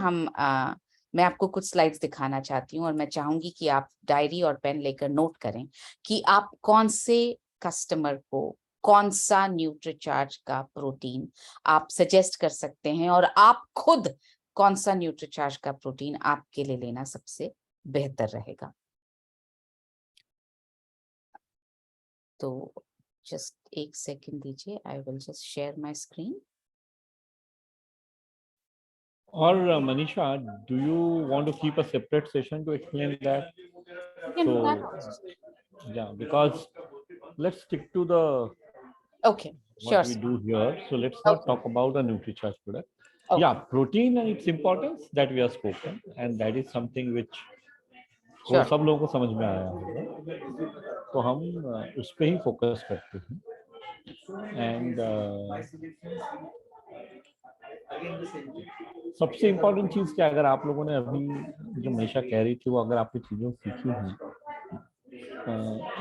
मैं आपको कुछ स्लाइड्स दिखाना चाहती हूँ। और मैं चाहूंगी कि आप डायरी और पेन लेकर नोट करें कि आप कौन से कस्टमर को कौन सा न्यूट्रीचार्ज का प्रोटीन आप सजेस्ट कर सकते हैं, और आप खुद कौन सा न्यूट्रीचार्ज का प्रोटीन आपके लिए लेना सबसे बेहतर रहेगा। तो जस्ट एक सेकंड दीजिए, I will just share my screen. Or Manisha, do you want to keep a separate session to explain that? So, yeah, because let's stick to the Okay, sure. what we do here. So let's not talk about the NutriCharge product. Okay. Yeah, protein and its importance that we have spoken, and that is something which Sure. सब लोगों को समझ में आया होगा, तो हम उस पे ही फोकस करते हैं। एंड सबसे इम्पोर्टेंट चीज क्या, अगर आप लोगों ने अभी जो मनीषा कह रही थी वो अगर आपने चीजों सीखी हैं,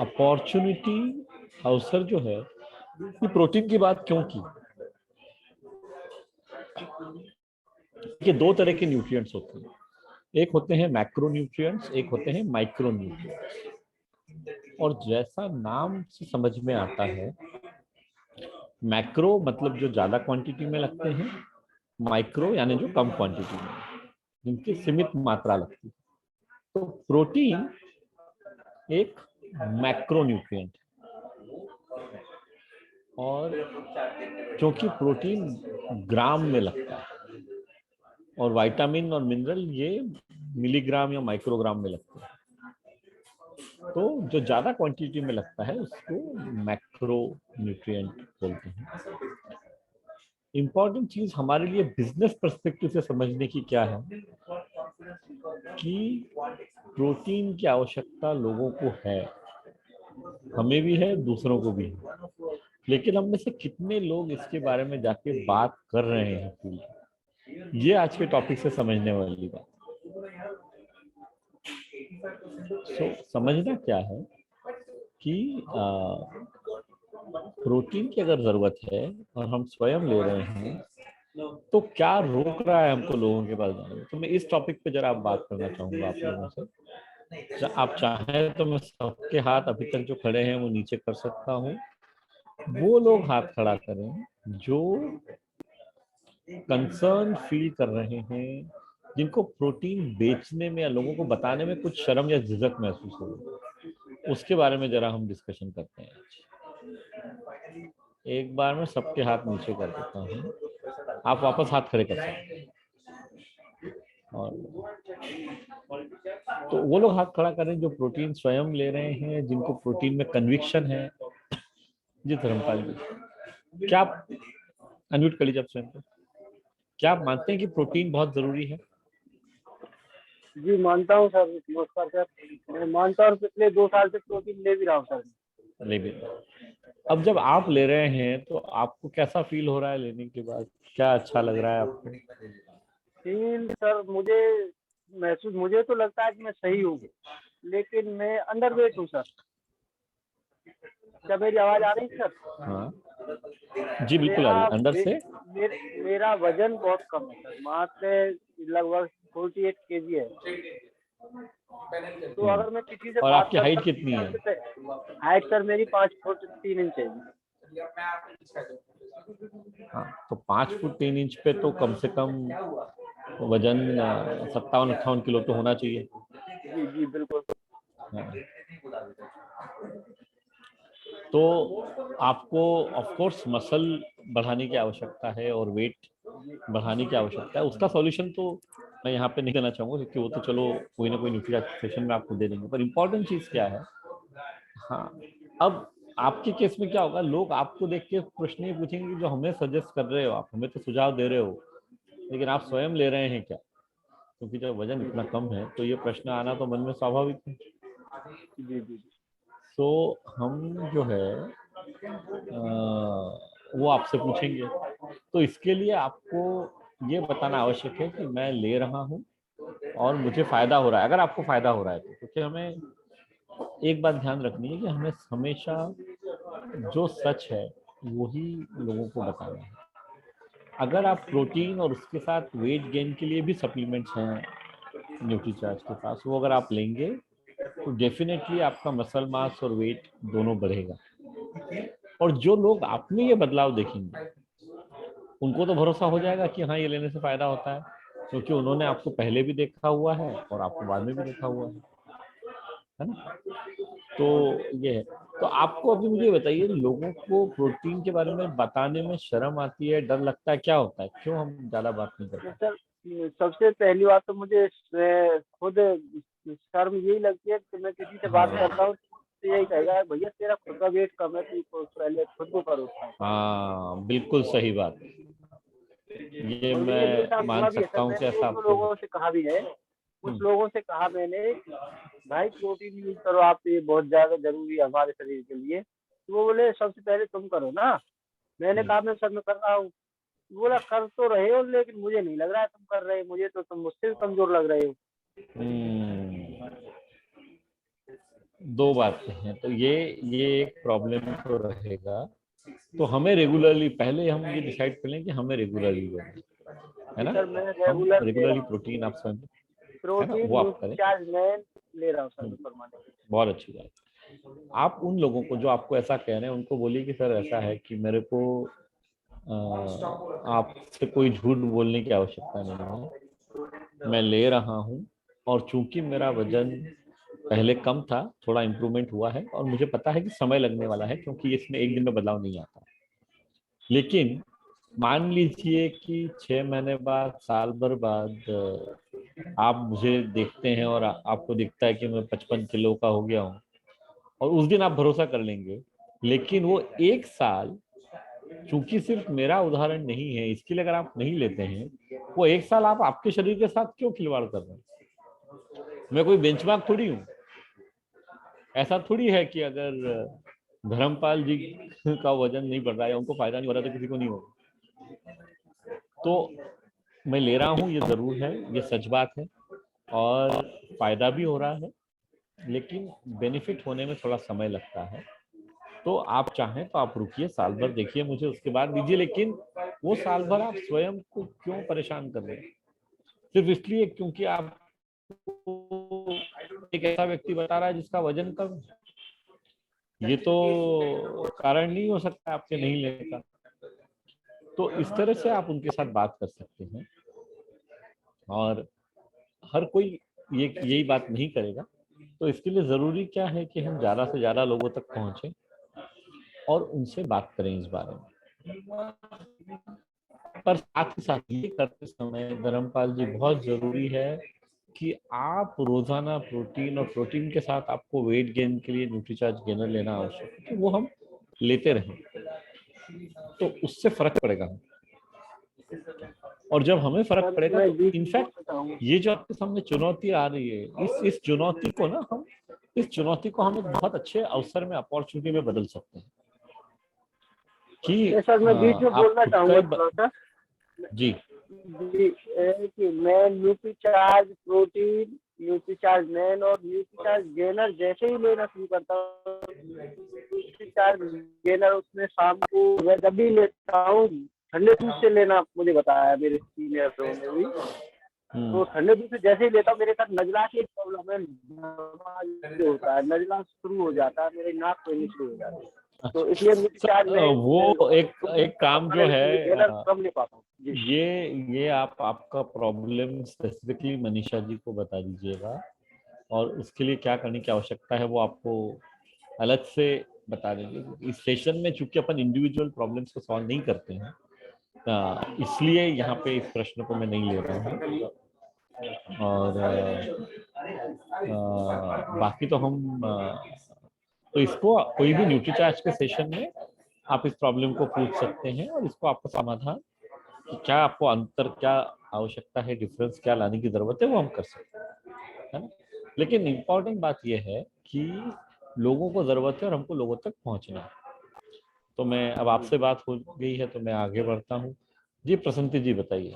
अपॉर्चुनिटी, अवसर जो है, ये प्रोटीन की बात क्यों की? कि दो तरह के न्यूट्रिएंट्स होते हैं, एक होते हैं मैक्रो न्यूट्रिएंट्स, एक होते हैं माइक्रो न्यूट्रिएंट्स। और जैसा नाम से समझ में आता है, मैक्रो मतलब जो ज्यादा क्वांटिटी में लगते हैं, माइक्रो यानी जो कम क्वांटिटी में, जिनकी सीमित मात्रा लगती है। तो प्रोटीन एक मैक्रो न्यूट्रिएंट है, और क्योंकि प्रोटीन ग्राम में लगता है और विटामिन और मिनरल ये मिलीग्राम या माइक्रोग्राम में लगते हैं, तो जो ज्यादा क्वांटिटी में लगता है उसको मैक्रो न्यूट्रिएंट बोलते हैं। इंपॉर्टेंट चीज हमारे लिए बिजनेस पर्सपेक्टिव से समझने की क्या है कि प्रोटीन की आवश्यकता लोगों को है, हमें भी है, दूसरों को भी है, लेकिन हम में से कितने लोग इसके बारे में जाके बात कर रहे हैं, ये आज के टॉपिक से समझने वाली बात। समझना क्या है कि प्रोटीन की अगर जरूरत है और हम स्वयं ले रहे हैं, तो क्या रोक रहा है हमको लोगों के पास जाने में? तो मैं इस टॉपिक पे जरा बात करना चाहूंगा आप लोगों से। आप चाहें तो मैं सबके हाथ अभी तक जो खड़े हैं वो नीचे कर सकता हूँ, वो लोग हाथ खड़ा करें जो कंसर्न फील कर रहे हैं, जिनको प्रोटीन बेचने में या लोगों को बताने में कुछ शर्म या झिझक महसूस हो रही, उसके बारे में जरा हम डिस्कशन करते हैं। एक बार मैं सबके हाथ नीचे कर देता हूँ, आप वापस हाथ खड़े कर सकते हैं। और तो वो लोग हाथ खड़ा करें जो प्रोटीन स्वयं ले रहे हैं, जिनको प्रोटीन में कन्विक्शन है। जी धर्मपाल जी, क्या आप अनम्यूट कर लीजिए आप स्वयं को। क्या आप मानते हैं कि प्रोटीन बहुत जरूरी है? जी मानता हूँ सर, नमस्कार सर। मैं मानता हूँ, पिछले 2 साल से प्रोटीन ले भी रहा हूँ सर। ले भी रहा। अब जब आप ले रहे हैं तो आपको कैसा फील हो रहा है लेने के बाद? क्या अच्छा लग रहा है आपको? फील सर मुझे तो लगता है कि मैं सही हूँ, लेकिन मैं अंडरवेट हूँ सर। क्या मेरी आवाज आ रही है सर? हाँ जी बिल्कुल आ रही है। अंदर से मेरा वजन बहुत कम है सर, मात्र लगभग 48 kg है। तो अगर मैं किसी से और आपकी हाइट कितनी है? हाइट सर मेरी 5 फुट 3 इंच है। हाँ, तो 5 फुट 3 इंच पे तो कम से कम वजन 57-58 किलो तो होना चाहिए। जी जी बिल्कुल। हाँ। तो आपको ऑफ कोर्स मसल बढ़ाने की आवश्यकता है और वेट बढ़ाने की आवश्यकता है। उसका सॉल्यूशन तो मैं यहाँ पे नहीं देना चाहूँगा, क्योंकि वो तो चलो कोई ना कोई न्यूट्रिशन सेशन में आपको दे देंगे। पर इम्पोर्टेंट चीज़ क्या है, हाँ, अब आपके केस में क्या होगा, लोग आपको देख के प्रश्न ये पूछेंगे कि जो हमें सजेस्ट कर रहे हो आप, हमें तो सुझाव दे रहे हो, लेकिन आप स्वयं ले रहे हैं क्या? क्योंकि जब वजन इतना कम है तो ये प्रश्न आना तो मन में स्वाभाविक है। तो हम जो है वो आपसे पूछेंगे। तो इसके लिए आपको ये बताना आवश्यक है कि मैं ले रहा हूँ और मुझे फायदा हो रहा है। अगर आपको फायदा हो रहा है तो, क्योंकि हमें एक बात ध्यान रखनी है कि हमें हमेशा जो सच है वही लोगों को बताना है। अगर आप प्रोटीन और उसके साथ वेट गेन के लिए भी सप्लीमेंट्स हैं न्यूट्रीचार्ज के पास, वो अगर आप लेंगे तो डेफिनेटली आपका मसल मास और वेट दोनों बढ़ेगा। और जो लोग आप में ये बदलाव देखेंगे उनको तो भरोसा हो जाएगा कि हाँ, ये लेने से फायदा होता है, क्योंकि उन्होंने आपको पहले भी देखा हुआ है और आपको बाद में भी देखा हुआ है ना। तो ये है। तो आपको अभी मुझे बताइए, लोगों को प्रोटीन के बारे में बताने में शर्म आती है, डर लगता है, क्या होता है, क्यों हम ज्यादा बात नहीं करते? सर सबसे पहली बात तो मुझे खुद शर्म यही लगती है कि मैं किसी से बात करता हूँ तो यही कहेगा, भैया तेरा खुद का वेट कम है, तू पहले खुद को करो। हाँ, बिल्कुल सही बात। ये मैं मान सकता हूँ कि ऐसा कुछ लोगों से कहा भी है, कुछ लोगों से कहा मैंने, भाई प्रोटीन यूज करो आप, ये बहुत ज्यादा जरूरी है हमारे शरीर के लिए। तो वो बोले सबसे पहले तुम करो ना। मैंने कहा मैं सर मैं कर रहा हूँ। बोला कर तो रहे हो, लेकिन मुझे नहीं लग रहा है तुम कर रहे हो, मुझे तो तुम मुझसे भी कमजोर लग रहे हो। दो बातें हैं। तो ये एक प्रॉब्लम तो रहेगा। तो हमें रेगुलरली, पहले हम ये डिसाइड कर लें कि हमें रेगुलरली लेना है ना। हम रेगुलरली प्रोटीन आप समझ, है ना, वो आप करें। ले रहा हूँ सर। बहुत अच्छी बात। आप उन लोगों को जो आपको ऐसा कह रहे हैं उनको बोलिए कि सर ऐसा है कि मेरे को आपसे कोई झूठ बोलने की आवश्यकता नहीं है, मैं ले रहा हूँ और चूंकि मेरा वजन पहले कम था, थोड़ा इम्प्रूवमेंट हुआ है और मुझे पता है कि समय लगने वाला है, क्योंकि इसमें एक दिन में बदलाव नहीं आता। लेकिन मान लीजिए कि 6 महीने बाद, साल भर बाद आप मुझे देखते हैं और आपको दिखता है कि मैं 55 किलो का हो गया हूँ, और उस दिन आप भरोसा कर लेंगे। लेकिन वो एक साल, चूंकि सिर्फ मेरा उदाहरण नहीं है, इसके लिए अगर आप नहीं लेते हैं, वो एक साल आप आपके शरीर के साथ क्यों खिलवाड़ कर रहे हैं? मैं कोई बेंचमार्क थोड़ी हूँ। ऐसा थोड़ी है कि अगर धर्मपाल जी का वजन नहीं बढ़ रहा है, उनको फायदा नहीं हो रहा तो किसी को नहीं होगा। तो मैं ले रहा हूँ, ये जरूर है, ये सच बात है, और फायदा भी हो रहा है, लेकिन बेनिफिट होने में थोड़ा समय लगता है। तो आप चाहें तो आप रुकिए, साल भर देखिए मुझे, उसके बाद दीजिए। लेकिन वो साल भर आप स्वयं को क्यों परेशान कर रहे हैं? सिर्फ इसलिए क्योंकि आप एक ऐसा व्यक्ति बता रहा है जिसका वजन कम है। ये तो कारण नहीं हो सकता आपके नहीं लेने का। तो इस तरह से आप उनके साथ बात कर सकते हैं, और हर कोई यही बात नहीं करेगा। तो इसके लिए जरूरी क्या है कि हम ज्यादा से ज्यादा लोगों तक पहुंचे और उनसे बात करें इस बारे में। पर साथ ही साथ ये करते समय धर्मपाल जी, बहुत जरूरी है कि आप रोजाना प्रोटीन, और प्रोटीन के साथ आपको वेट गेन के लिए न्यूट्रीचार्ज गेनर लेना आवश्यक है, कि वो हम लेते रहें, तो उससे फर्क पड़ेगा। और जब हमें फर्क पड़ेगा तो इनफैक्ट ये जो आपके सामने चुनौती आ रही है, इस चुनौती को ना हम एक बहुत अच्छे अवसर में, अपॉर्चुनिटी में बदल सकते हैं। कि सर मैं बीच में बोलना चाहूंगा जी कि मैं न्यूट्रीचार्ज प्रोटीन, न्यूट्रीचार्ज मैन और न्यूट्रीचार्ज गेनर जैसे ही लेना शुरू करता हूँ, न्यूट्रीचार्ज गेनर उसमें शाम को मैं जब भी लेता हूँ ठंडे दूध से लेना मुझे बताया मेरे सीनियर ने भी। तो ठंडे दूध से जैसे ही लेता हूँ, मेरे साथ नजला की प्रॉब्लम है, होता है, नजला शुरू हो जाता है, मेरे नाक पे शुरू हो जाता है। तो इसलिए वो एक काम जो है, ये आपका प्रॉब्लम स्पेसिफिकली मनीषा जी को बता दीजिएगा, और उसके लिए क्या करने की आवश्यकता है वो आपको अलग से बता देंगे। इस सेशन में चूंकि अपन इंडिविजुअल प्रॉब्लम्स को सॉल्व नहीं करते हैं, इसलिए यहाँ पे इस प्रश्न को मैं नहीं ले रहा हूँ। और बाकी तो हम तो इसको कोई भी न्यूट्रीचार्ज के सेशन में आप इस प्रॉब्लम को पूछ सकते हैं और इसको आपको समाधान, क्या आपको अंतर, क्या आवश्यकता है, डिफरेंस क्या लाने की जरूरत है, वो हम कर सकते हैं, है ना। लेकिन इम्पोर्टेंट बात यह है कि लोगों को जरूरत है और हमको लोगों तक पहुंचना है। तो मैं अब आपसे बात हो गई है तो मैं आगे बढ़ता हूँ। जी प्रसन्नति जी बताइए।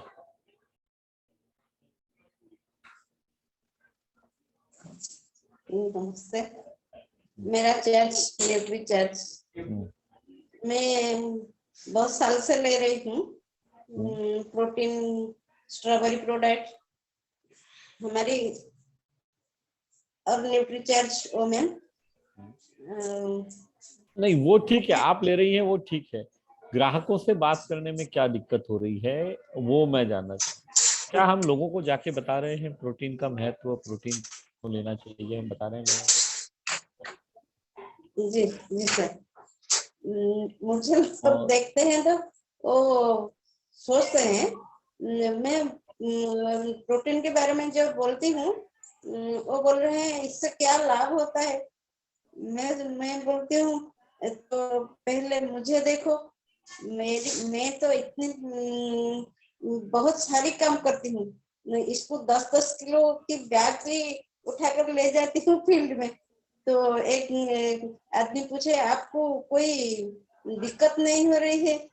नमस्ते, मेरा चर्च न्यूट्री चर्च, मैं बहुत साल से ले रही हूँ प्रोटीन स्ट्रॉबेरी प्रोडक्ट हमारी और न्यूट्री चर्च वोमेन। नहीं वो ठीक है, आप ले रही हैं वो ठीक है, ग्राहकों से बात करने में क्या दिक्कत हो रही है वो मैं जानना चाहूँ। क्या हम लोगों को जाके बता रहे हैं प्रोटीन का महत्व, प्रोटीन को लेना चाहिए, हम बता रहे हैं लोगों को? जी जी सर, मुझे सब देखते हैं तो वो सोचते हैं मैं प्रोटीन के बारे में जो बोलती हूँ वो बोल रहे हैं इससे क्या लाभ होता है। मैं बोलती हूँ तो पहले मुझे देखो, मैं तो इतनी बहुत सारी काम करती हूँ, इसको 10-10 किलो की बैग भी उठाकर ले जाती हूँ फील्ड में। तो एक आदमी पूछे आपको कोई दिक्कत नहीं हो रही है?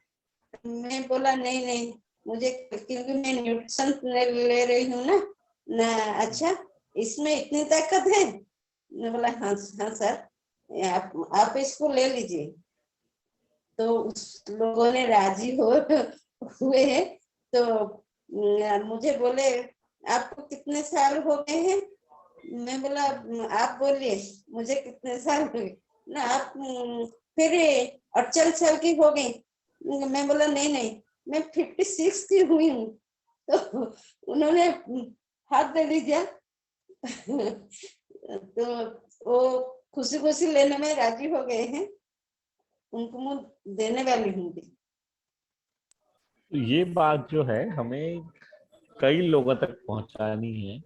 मैं बोला नहीं नहीं, मुझे क्योंकि मैं न्यूट्रिशन ले रही हूँ ना। अच्छा इसमें इतनी ताकत है? मैं बोला हाँ हाँ सर, आप इसको ले लीजिए। तो उस लोगों ने राजी हुए हैं। तो मुझे बोले आपको कितने साल हो गए हैं? मैं बोला आप बोलिए मुझे कितने साल हुए ना। आप फिर 48 साल की हो गई। मैं बोला नहीं नहीं, मैं 56 की हुई हूँ। तो उन्होंने हाथ दे दीजिए। तो वो खुशी खुशी लेने में राजी हो गए हैं, उनको मैं देने वाली हूँ। ये बात जो है हमें कई लोगों तक पहुंचानी है।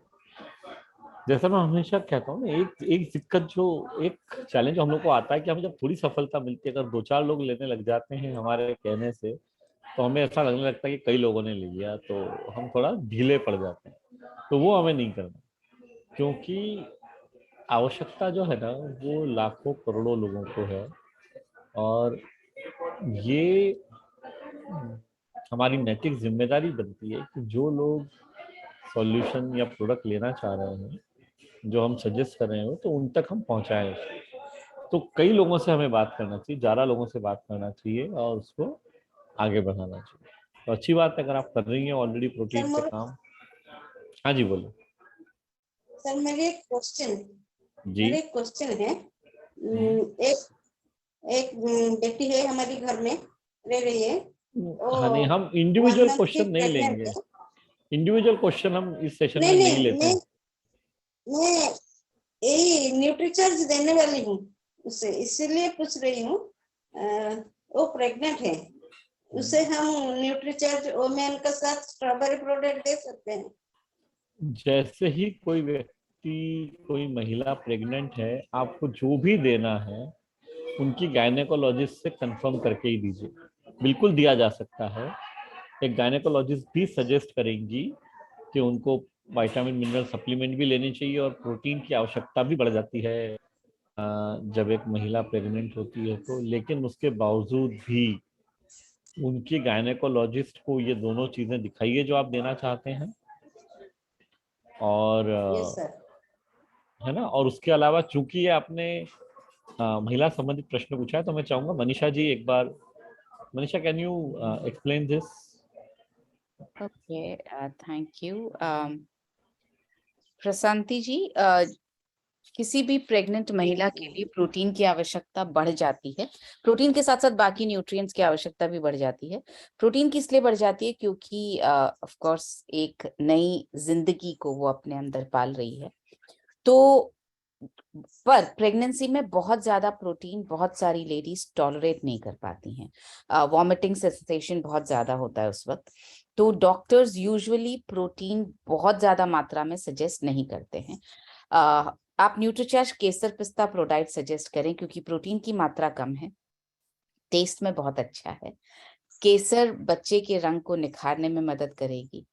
जैसा मैं हमेशा कहता हूँ ना, एक दिक्कत जो एक चैलेंज हम लोग को आता है कि हमें जब थोड़ी सफलता मिलती है, अगर 2-4 लोग लेने लग जाते हैं हमारे कहने से, तो हमें ऐसा लगने लगता है कि कई लोगों ने ले लिया, तो हम थोड़ा ढीले पड़ जाते हैं। तो वो हमें नहीं करना, क्योंकि आवश्यकता जो है ना वो लाखों करोड़ों लोगों को है। और ये हमारी नैतिक जिम्मेदारी बनती है कि जो लोग सॉल्यूशन या प्रोडक्ट लेना चाह रहे हैं, जो हम सजेस्ट कर रहे हो, तो उन तक हम पहुंचाएं उसको। तो कई लोगों से हमें बात करना चाहिए, 11 लोगों से बात करना चाहिए और उसको आगे बढ़ाना चाहिए। तो अच्छी बात है अगर आप कर रही हैं ऑलरेडी प्रोटीन पे काम। हाँ जी बोलो। सर मेरे एक क्वेश्चन है। एक बेटी है हमारी घर में रह रही है। हाँ नहीं, हम इंडिविजुअल क्वेश्चन नहीं लेंगे, इंडिविजुअल क्वेश्चन हम इस सेशन में नहीं लेते हैं। मैं यही न्यूट्रीचार्ज देने वाली हूँ उसे, इसीलिए पूछ रही हूँ। वो प्रेग्नेंट है, उसे हम न्यूट्रीचार्ज वोमेन के साथ स्ट्रॉबेरी प्रोडक्ट दे सकते हैं? जैसे ही कोई व्यक्ति, कोई महिला प्रेग्नेंट है, आपको जो भी देना है उनकी गायनेकोलॉजिस्ट से कंफर्म करके ही दीजिए। बिल्कुल दिया जा सकता है। एक गायनेकोलॉजिस्ट भी सजेस्ट करेंगी कि उनको विटामिन मिनरल सप्लीमेंट भी लेनी चाहिए, और प्रोटीन की आवश्यकता भी बढ़ जाती है जब एक महिला प्रेग्नेंट होती है तो। लेकिन उसके बावजूद भी उनकी गायनेकोलॉजिस्ट को ये दोनों चीजें दिखाइए जो आप देना चाहते हैं। और है ना, और उसके अलावा चूंकि ये आपने महिला संबंधित प्रश्न पूछा है, तो मैं चाहूंगा मनीषा जी एक बार, Manisha can you explain this? Okay, thank you. Prashanti ji, किसी भी प्रेग्नेंट महिला के लिए प्रोटीन की आवश्यकता बढ़ जाती है। प्रोटीन के साथ साथ बाकी न्यूट्रिएंट्स की आवश्यकता भी बढ़ जाती है। प्रोटीन किस लिए बढ़ जाती है? क्योंकि ऑफ कोर्स एक नई जिंदगी को वो अपने अंदर पाल रही है। तो पर प्रेगनेंसी में बहुत ज्यादा प्रोटीन बहुत सारी लेडीज टॉलरेट नहीं कर पाती हैं, वॉमिटिंग सेंसेशन बहुत ज्यादा होता है उस वक्त, तो डॉक्टर्स यूजुअली प्रोटीन बहुत ज्यादा मात्रा में सजेस्ट नहीं करते हैं। आप न्यूट्रीचार्ज केसर पिस्ता प्रोडाइट सजेस्ट करें क्योंकि प्रोटीन की मात्रा कम है, टेस्ट में बहुत अच्छा है। केसर बच्चे के रंग को निखारने में मदद करेगी।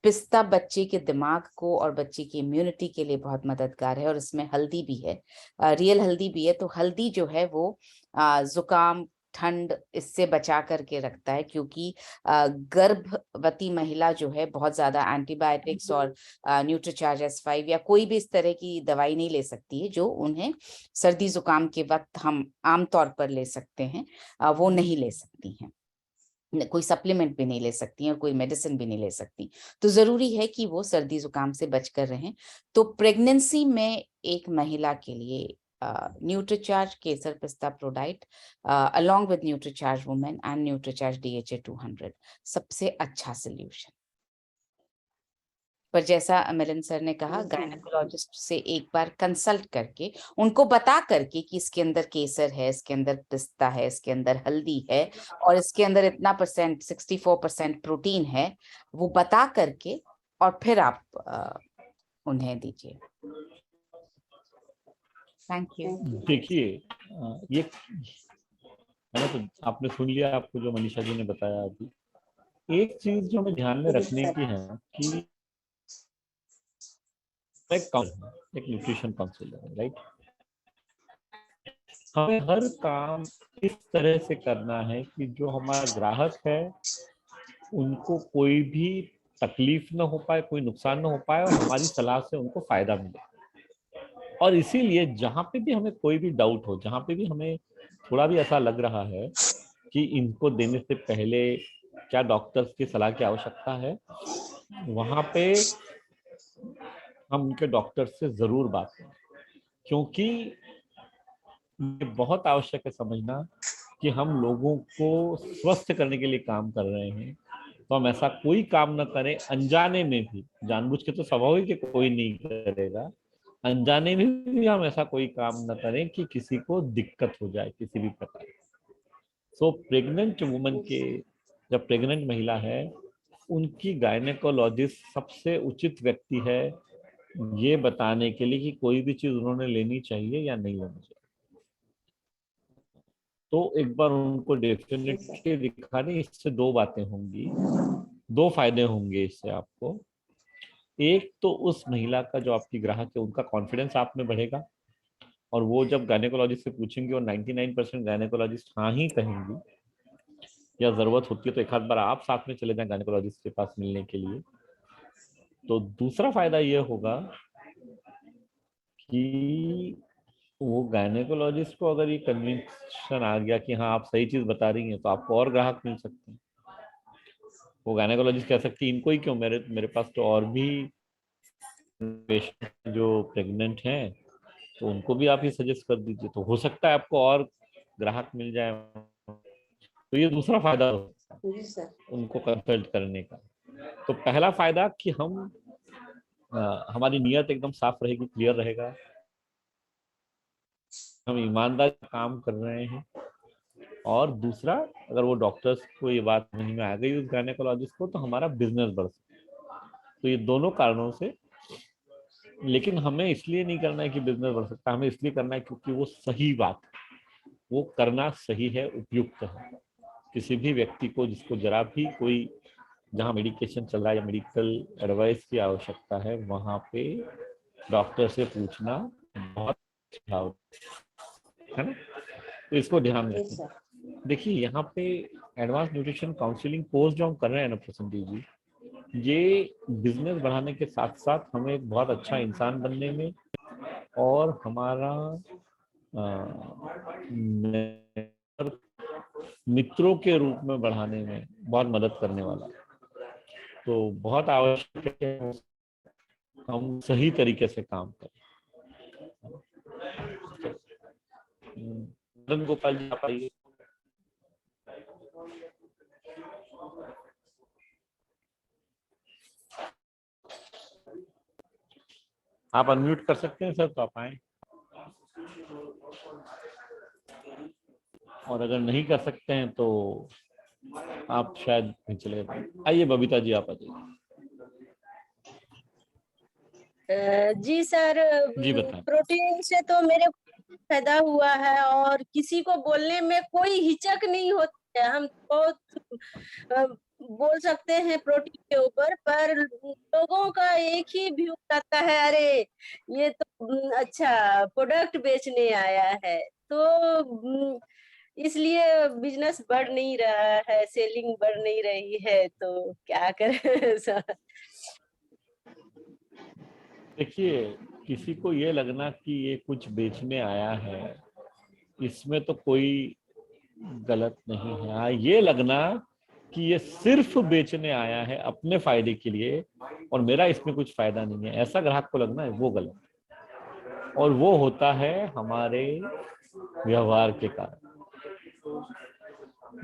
पिस्ता बच्चे के दिमाग को और बच्चे की इम्यूनिटी के लिए बहुत मददगार है, और इसमें हल्दी भी है, रियल हल्दी भी है। तो हल्दी जो है वो जुकाम ठंड इससे बचा करके रखता है, क्योंकि गर्भवती महिला जो है बहुत ज्यादा एंटीबायोटिक्स और न्यूट्रीचार्ज S5 या कोई भी इस तरह की दवाई नहीं ले सकती है जो उन्हें सर्दी जुकाम के वक्त हम आमतौर पर ले सकते हैं, वो नहीं ले सकती हैं। कोई सप्लीमेंट भी नहीं ले सकती हैं और कोई मेडिसिन भी नहीं ले सकती। तो जरूरी है कि वो सर्दी जुकाम से बचकर रहें। तो प्रेगनेंसी में एक महिला के लिए न्यूट्रीचार्ज केसर पिस्ता ProDiet along with Nutricharge women and Nutricharge DHA 200 सबसे अच्छा सोल्यूशन। पर जैसा मिलन सर ने कहा, गायनेकोलॉजिस्ट से एक बार कंसल्ट करके, उनको बता करके कि इसके अंदर केसर है, इसके अंदर पिस्ता है, इसके अंदर हल्दी है और इसके अंदर इतना % 64% प्रोटीन है, वो बता करके और फिर आप उन्हें दीजिए। Thank you. देखिए ये है ना, तो आपने सुन लिया आपको जो मनीषा जी ने बताया अभी। एक चीज जो हमें ध्यान में रखने की है कि एक न्यूट्रिशन काउंसलर है, राइट। हमें हर काम इस तरह से करना है कि जो हमारा ग्राहक है उनको कोई भी तकलीफ ना हो पाए, कोई नुकसान ना हो पाए और हमारी सलाह से उनको फायदा मिले। और इसीलिए जहाँ पे भी हमें कोई भी डाउट हो, जहाँ पे भी हमें थोड़ा भी ऐसा लग रहा है कि इनको देने से पहले क्या डॉक्टर्स की सलाह की आवश्यकता है, वहाँ पे हम उनके डॉक्टर से जरूर बात करें, क्योंकि ये बहुत आवश्यक है समझना कि हम लोगों को स्वस्थ करने के लिए काम कर रहे हैं। तो हम ऐसा कोई काम न करें अनजाने में भी, जानबूझ के तो स्वाभाविक है कोई नहीं करेगा, अनजाने में भी हम ऐसा कोई काम न करें कि किसी को दिक्कत हो जाए किसी भी प्रकार। सो प्रेग्नेंट वुमन के, जब प्रेग्नेंट महिला है, उनकी गायनेकोलॉजिस्ट सबसे उचित व्यक्ति है ये बताने के लिए कि कोई भी चीज उन्होंने लेनी चाहिए या नहीं लेनी चाहिए। तो एक बार उनको डेफिनेटली दिखाने, इससे दो बातें होंगी, दो फायदे होंगे इससे आपको। एक तो उस महिला का, जो आपकी ग्राहक है, उनका कॉन्फिडेंस आप में बढ़ेगा, और वो जब गायनेकोलॉजिस्ट से पूछेंगे और 99% गायनेकोलॉजिस्ट हाँ ही कहेंगी, या जरूरत होती है तो एक आध बार आप साथ में चले जाएं गायनेकोलॉजिस्ट के पास मिलने के लिए। तो दूसरा फायदा ये होगा कि वो गायनेकोलॉजिस्ट को अगर ये कन्विक्शन आ गया कि हाँ आप सही चीज बता रही हैं, तो आपको और ग्राहक मिल सकते हैं। वो गायनेकोलॉजिस्ट कह सकती है इनको ही क्यों, मेरे पास तो और भी पेशेंट जो प्रेग्नेंट हैं, तो उनको भी आप ही सजेस्ट कर दीजिए, तो हो सकता है आपको और ग्राहक मिल जाए। तो ये दूसरा फायदा उनको कंसल्ट करने का। तो पहला फायदा कि हम हमारी नीयत एकदम साफ रहेगी, क्लियर रहेगा, हम ईमानदार काम कर रहे हैं। और दूसरा, अगर वो डॉक्टर्स को ये बात समझ में आ गई उस गायनेकोलॉजिस्ट को, तो हमारा बिजनेस बढ़ सकता है। तो ये दोनों कारणों से, लेकिन हमें इसलिए नहीं करना है कि बिजनेस बढ़ सकता है, हमें इसलिए करना है क्योंकि वो सही बात है, वो करना सही है, उपयुक्त है। किसी भी व्यक्ति को जिसको जरा भी कोई, जहाँ मेडिकेशन चल रहा है या मेडिकल एडवाइस की आवश्यकता है, वहाँ पे डॉक्टर से पूछना बहुत अच्छा है ना। तो इसको ध्यान रखें। देखिए यहाँ पे एडवांस न्यूट्रिशन काउंसलिंग कोर्स जो हम कर रहे हैं ना प्रसन्नजीत जी, ये बिजनेस बढ़ाने के साथ साथ हमें एक बहुत अच्छा इंसान बनने में और हमारा मित्रों के रूप में बढ़ाने में बहुत मदद करने वाला। तो बहुत आवश्यक है कि हम सही तरीके से काम करें। मदन गोपाल जी आप आइए। आप अनम्यूट कर सकते हैं सर, तो आप आए। और अगर नहीं कर सकते हैं तो आप शायद नहीं चले जाए। आइए बबीता जी, आप आ जाइए। जी सर, जी बताएं। प्रोटीन से तो मेरे को फायदा हुआ है और किसी को बोलने में कोई हिचक नहीं होती है। हम बहुत बोल सकते हैं प्रोटीन के ऊपर, पर लोगों का एक ही व्यू रहता है, अरे ये तो अच्छा प्रोडक्ट बेचने आया है। तो इसलिए बिजनेस बढ़ नहीं रहा है, सेलिंग बढ़ नहीं रही है, तो क्या करें सर। देखिए, किसी को ये लगना कि ये कुछ बेचने आया है, इसमें तो कोई गलत नहीं है। हाँ, ये लगना कि ये सिर्फ बेचने आया है अपने फायदे के लिए और मेरा इसमें कुछ फायदा नहीं है, ऐसा ग्राहक को लगना है, वो गलत। और वो होता है हमारे व्यवहार के कारण।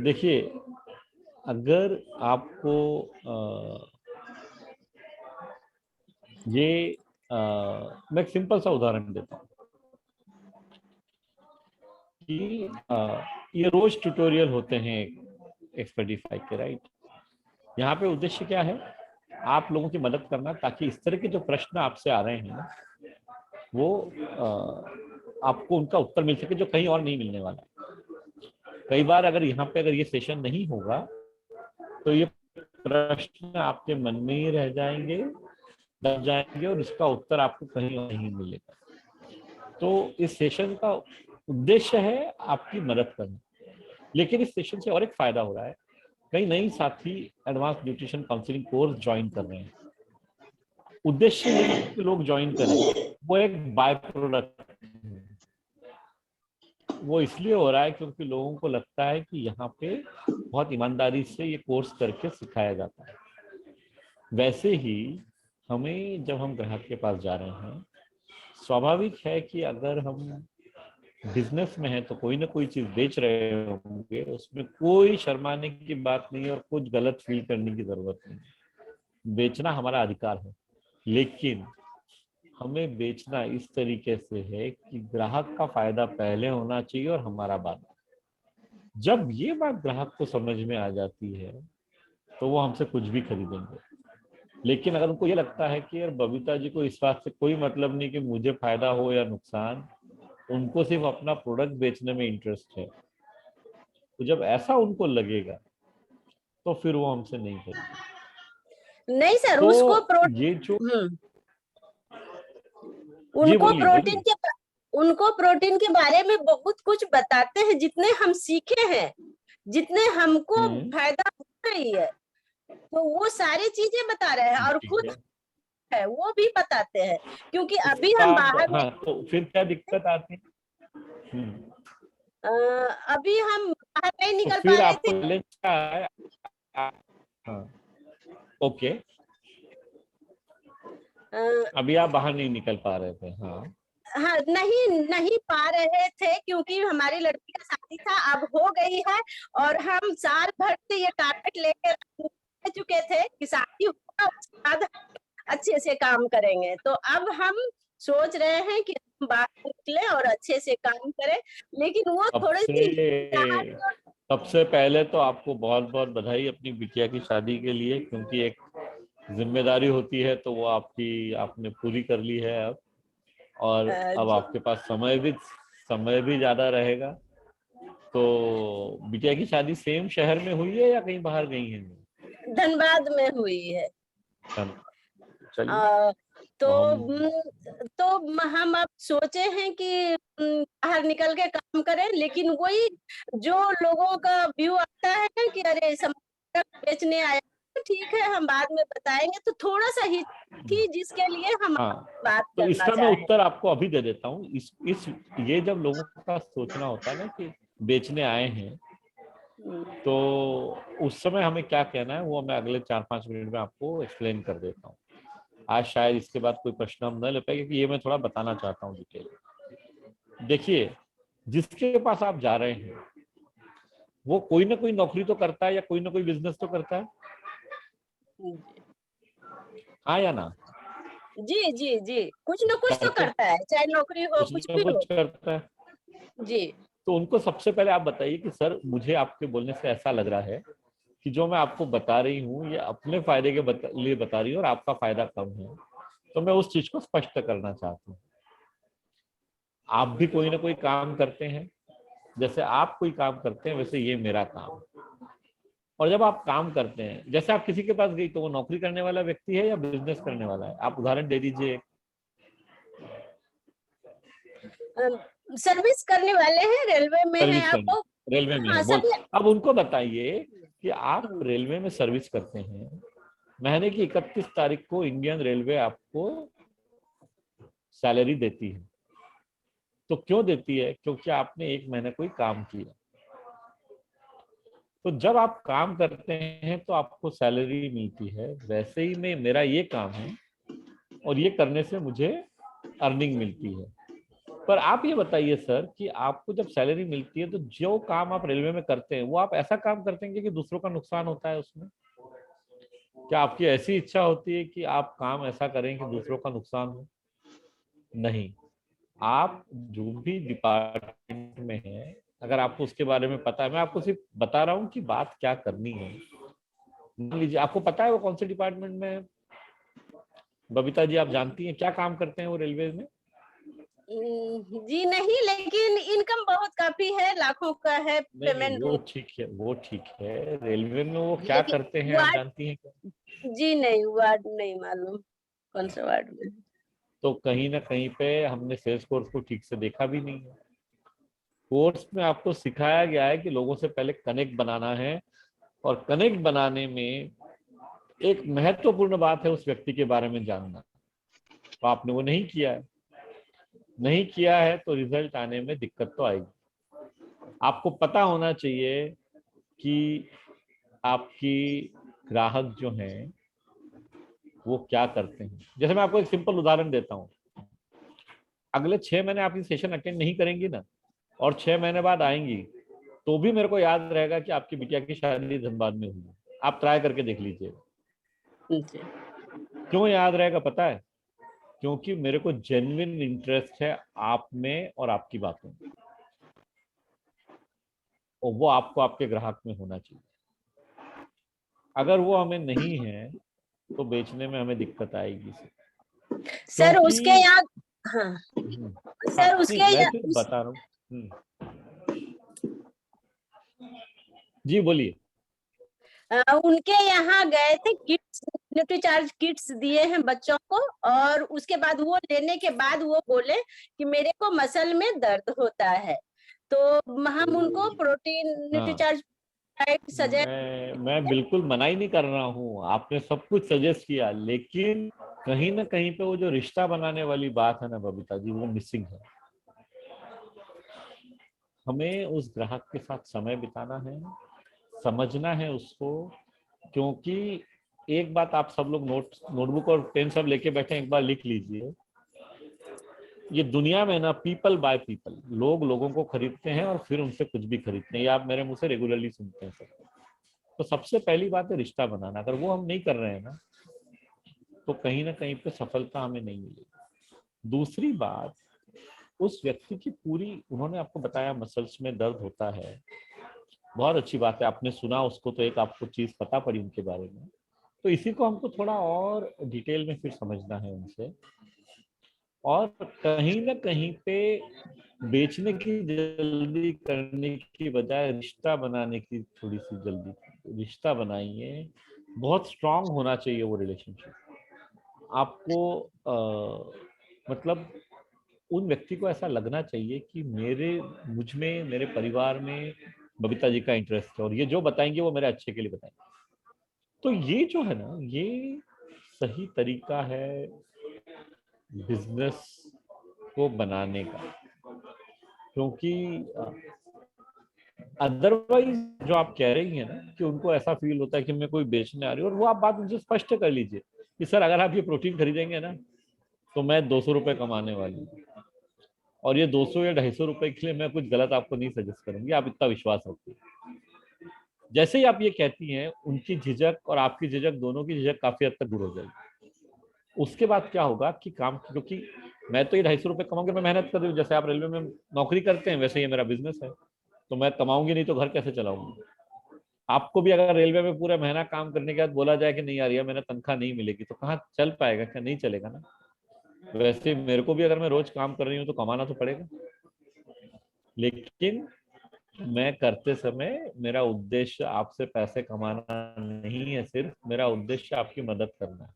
देखिए, अगर आपको मैं एक सिंपल सा उदाहरण देता हूँ कि ये रोज ट्यूटोरियल होते हैं एक्सपर्टिफाई के, राइट। यहाँ पे उद्देश्य क्या है? आप लोगों की मदद करना, ताकि इस तरह के जो प्रश्न आपसे आ रहे हैं वो आपको उनका उत्तर मिल सके जो कहीं और नहीं मिलने वाला है। कई बार अगर यहाँ पे अगर ये सेशन नहीं होगा तो ये प्रश्न आपके मन में ही रह जाएंगे, दब जाएंगे और इसका उत्तर आपको कहीं और नहीं मिलेगा। तो इस सेशन का उद्देश्य है आपकी मदद करना, लेकिन इस सेशन से और एक फायदा हो रहा है, कई नई साथी advance nutrition counselling course join कर रहे हैं। उद्देश्य ये नहीं कि लोग ज्वाइन करें, वो एक बाय प्रोडक्ट, वो इसलिए हो रहा है क्योंकि लोगों को लगता है कि यहाँ पे बहुत ईमानदारी से ये कोर्स करके सिखाया जाता है। वैसे ही हमें जब हम ग्राहक के पास जा रहे हैं, स्वाभाविक है कि अगर हम बिजनेस में है तो कोई ना कोई चीज बेच रहे होंगे, उसमें कोई शर्माने की बात नहीं और कुछ गलत फील करने की जरूरत नहीं। बेचना हमारा अधिकार है, लेकिन हमें बेचना इस तरीके से है कि ग्राहक का फायदा पहले होना चाहिए और हमारा बाद। जब ये बात ग्राहक को समझ में आ जाती है तो वो हमसे कुछ भी खरीदेंगे। लेकिन अगर उनको ये लगता है कि यार बबीता जी को इस बात से कोई मतलब नहीं कि मुझे फायदा हो या नुकसान, उनको सिर्फ अपना प्रोडक्ट बेचने में इंटरेस्ट है, तो जब ऐसा उनको लगेगा तो फिर वो हमसे नहीं खरीदेंगे। नहीं सर, तो उसको ये जो उनको प्रोटीन के बारे में बहुत कुछ बताते हैं, जितने हम सीखे हैं, जितने हमको फायदा हो रही है, तो वो सारी चीजें बता रहे हैं और खुद है वो भी बताते हैं। क्योंकि अभी हम बाहर हाँ, तो फिर क्या दिक्कत आती है? अभी हम बाहर नहीं निकल तो फिर पा आपको रहे थे। हाँ, ओके, अभी आप बाहर नहीं निकल पा रहे थे। हाँ, नहीं पा रहे थे क्योंकि हमारी लड़की का शादी था, अब हो गई है और हम साल भर से ये टारगेट लेकर चुके थे कि शादी होगा उसके बाद अच्छे से काम करेंगे। तो अब हम सोच रहे हैं कि हम बाहर निकले और अच्छे से काम करें, लेकिन वो थोड़ी सी। सबसे पहले तो आपको बहुत बहुत बधाई अपनी बिटिया की शादी के लिए, क्योंकि एक जिम्मेदारी होती है तो वो आपने पूरी कर ली है अब, और अब आपके पास समय भी ज्यादा रहेगा। तो बिटिया की शादी सेम शहर में हुई है या कहीं बाहर गई है? धनबाद में हुई है। तो हम अब सोचे हैं कि बाहर निकल के काम करें, लेकिन वही जो लोगों का व्यू आता है ना कि अरे सामान बेचने आया, तो ठीक है हम बाद में बताएंगे, तो थोड़ा सा ही थी जिसके लिए हम बात तो करना इसका मैं उत्तर आपको अभी दे देता हूँ। ये जब लोगों का सोचना होता है ना कि बेचने आए हैं, तो उस समय हमें क्या कहना है वो मैं अगले 4-5 मिनट में आपको एक्सप्लेन कर देता हूँ। आज शायद इसके बाद कोई प्रश्न हम न ले पाए, क्योंकि ये मैं थोड़ा बताना चाहता हूँ डिटेल। देखिए, जिसके पास आप जा रहे हैं वो कोई ना कोई नौकरी तो करता है या कोई ना कोई बिजनेस तो करता है, हाँ या ना? जी जी जी, कुछ ना कुछ तो करता है, चाहे नौकरी हो कुछ भी हो, करता है जी। तो उनको सबसे पहले आप बताइए कि सर मुझे आपके बोलने से ऐसा लग रहा है कि जो मैं आपको बता रही हूँ ये अपने फायदे के लिए बता रही हूँ और आपका फायदा कम है, तो मैं उस चीज को स्पष्ट करना चाहती हूँ। आप भी कोई ना कोई काम करते हैं, जैसे आप कोई काम करते हैं वैसे ये मेरा काम है। और जब आप काम करते हैं, जैसे आप किसी के पास गई तो वो नौकरी करने वाला व्यक्ति है या बिजनेस करने वाला है, आप उदाहरण दे दीजिए। सर्विस करने वाले हैं, रेलवे में है सर्विस करने, आपको। रेलवे में हाँ, है। बोल, सभी। अब उनको बताइए कि आप रेलवे में सर्विस करते हैं, महीने की 31 तारीख को इंडियन रेलवे आपको सैलरी देती है। तो क्यों देती है? क्योंकि आपने एक महीने कोई काम किया। तो जब आप काम करते हैं तो आपको सैलरी मिलती है, वैसे ही में मेरा ये काम है और ये करने से मुझे अर्निंग मिलती है। पर आप ये बताइए सर कि आपको जब सैलरी मिलती है तो जो काम आप रेलवे में करते हैं वो आप ऐसा काम करते हैं कि दूसरों का नुकसान होता है उसमें? क्या आपकी ऐसी इच्छा होती है कि आप काम ऐसा करें कि दूसरों का नुकसान हो? नहीं। आप जो भी डिपार्टमेंट में है, अगर आपको उसके बारे में पता है, मैं आपको सिर्फ बता रहा हूँ कि बात क्या करनी है। मान लीजिए आपको पता है वो कौन से डिपार्टमेंट में है? बबीता जी आप जानती हैं क्या काम करते हैं वो रेलवे में? जी नहीं, लेकिन इनकम बहुत काफी है, लाखों का है नहीं पेमेंट। वो ठीक है, वो ठीक है। रेलवे में वो क्या लेकिन करते हैं आप वार्ड, जानती हैं क्या? जी नहीं, वार्ड नहीं मालूम कौन सा वार्ड में। तो कहीं ना कहीं पे हमने सेल्स कोर्स को ठीक से देखा भी नहीं है। कोर्स में आपको सिखाया गया है कि लोगों से पहले कनेक्ट बनाना है, और कनेक्ट बनाने में एक महत्वपूर्ण बात है उस व्यक्ति के बारे में जानना। तो आपने वो नहीं किया है। नहीं किया है तो रिजल्ट आने में दिक्कत तो आएगी। आपको पता होना चाहिए कि आपकी ग्राहक जो हैं वो क्या करते हैं। जैसे मैं आपको एक सिंपल उदाहरण देता हूँ। अगले 6 महीने आप ये सेशन अटेंड नहीं करेंगी ना, और 6 महीने बाद आएंगी, तो भी मेरे को याद रहेगा कि आपकी बिटिया की शादी धनबाद में हुई। आप ट्राई करके देख लीजिए। क्यों याद रहेगा पता है? क्योंकि मेरे को जेन्युइन इंटरेस्ट है आप में और आपकी बातों में, और वो आपको आपके ग्राहक में होना चाहिए। अगर वो हमें नहीं है तो बेचने में हमें दिक्कत आएगी। सर उसके यहाँ, हाँ सर उसके मैं सिर्फ बता रहा हूँ। जी बोलिए। उनके यहाँ गए थे, किट्स, न्यूट्रीचार्ज किट्स दिए हैं बच्चों को, और उसके बाद वो लेने के बाद वो बोले कि मेरे को मसल में दर्द होता है, तो हम उनको प्रोटीन न्यूट्रीचार्ज सजेस्ट। मैं बिल्कुल मना ही नहीं कर रहा हूँ, आपने सब कुछ सजेस्ट किया, लेकिन कहीं ना कहीं पे वो जो रिश्ता बनाने वाली बात है ना बबीता जी, वो मिसिंग है। हमें उस ग्राहक के साथ समय बिताना है, समझना है उसको। क्योंकि एक बात आप सब लोग नोटबुक और पेन सब लेके बैठे, एक बार लिख लीजिए, ये दुनिया में ना पीपल बाय पीपल, लोग लोगों को खरीदते हैं और फिर उनसे कुछ भी खरीदते हैं। ये आप मेरे मुंह से रेगुलरली सुनते हैं सब। तो सबसे पहली बात है रिश्ता बनाना। अगर वो हम नहीं कर रहे हैं ना, तो कहीं ना कहीं पे सफलता हमें नहीं मिलेगी। दूसरी बात, उस व्यक्ति की पूरी, उन्होंने आपको बताया मसल्स में दर्द होता है, बहुत अच्छी बात है, आपने सुना उसको, तो एक आपको चीज पता पड़ी उनके बारे में। तो इसी को हमको थोड़ा और डिटेल में फिर समझना है उनसे, और कहीं ना कहीं पे बेचने की जल्दी करने की बजाय रिश्ता बनाने की थोड़ी सी जल्दी। रिश्ता बनाइए, बहुत स्ट्रांग होना चाहिए वो रिलेशनशिप। आपको मतलब उन व्यक्ति को ऐसा लगना चाहिए कि मुझ में, मेरे परिवार में बबीता जी का इंटरेस्ट है, और ये जो बताएंगे वो मेरे अच्छे के लिए बताएंगे। तो ये जो है ना, ये सही तरीका है बिजनेस को बनाने का। क्योंकि अदरवाइज जो आप कह रही हैं ना कि उनको ऐसा फील होता है कि मैं कोई बेचने आ रही हूँ, और वो आप बात उनसे स्पष्ट कर लीजिए कि सर अगर आप ये प्रोटीन खरीदेंगे ना तो मैं 200 रुपये कमाने वाली हूँ, और ये 200 या 250 रुपए के लिए मैं कुछ गलत आपको नहीं सजेस्ट करूंगी, आप इतना विश्वास रखिए। जैसे ही आप ये कहती हैं, उनकी झिझक और आपकी झिझक, दोनों की झिझक काफी हद तक दूर हो जाएगी। उसके बाद क्या होगा कि काम, क्योंकि मैं तो ये 250 रुपये कमाऊंगी, मैं मेहनत कर रही हूँ, जैसे आप रेलवे में नौकरी करते हैं वैसे ये मेरा बिजनेस है, तो मैं कमाऊंगी नहीं तो घर कैसे चलाऊंगी। आपको भी अगर रेलवे में पूरा महीना काम करने के बाद बोला जाए कि नहीं यार ये मैंने तनख्वाह नहीं मिलेगी, तो कहाँ चल पाएगा, क्या नहीं चलेगा ना। वैसे मेरे को भी अगर मैं रोज काम कर रही हूँ तो कमाना तो पड़ेगा, लेकिन मैं करते समय मेरा उद्देश्य आपसे पैसे कमाना नहीं है, सिर्फ मेरा उद्देश्य आपकी मदद करना है।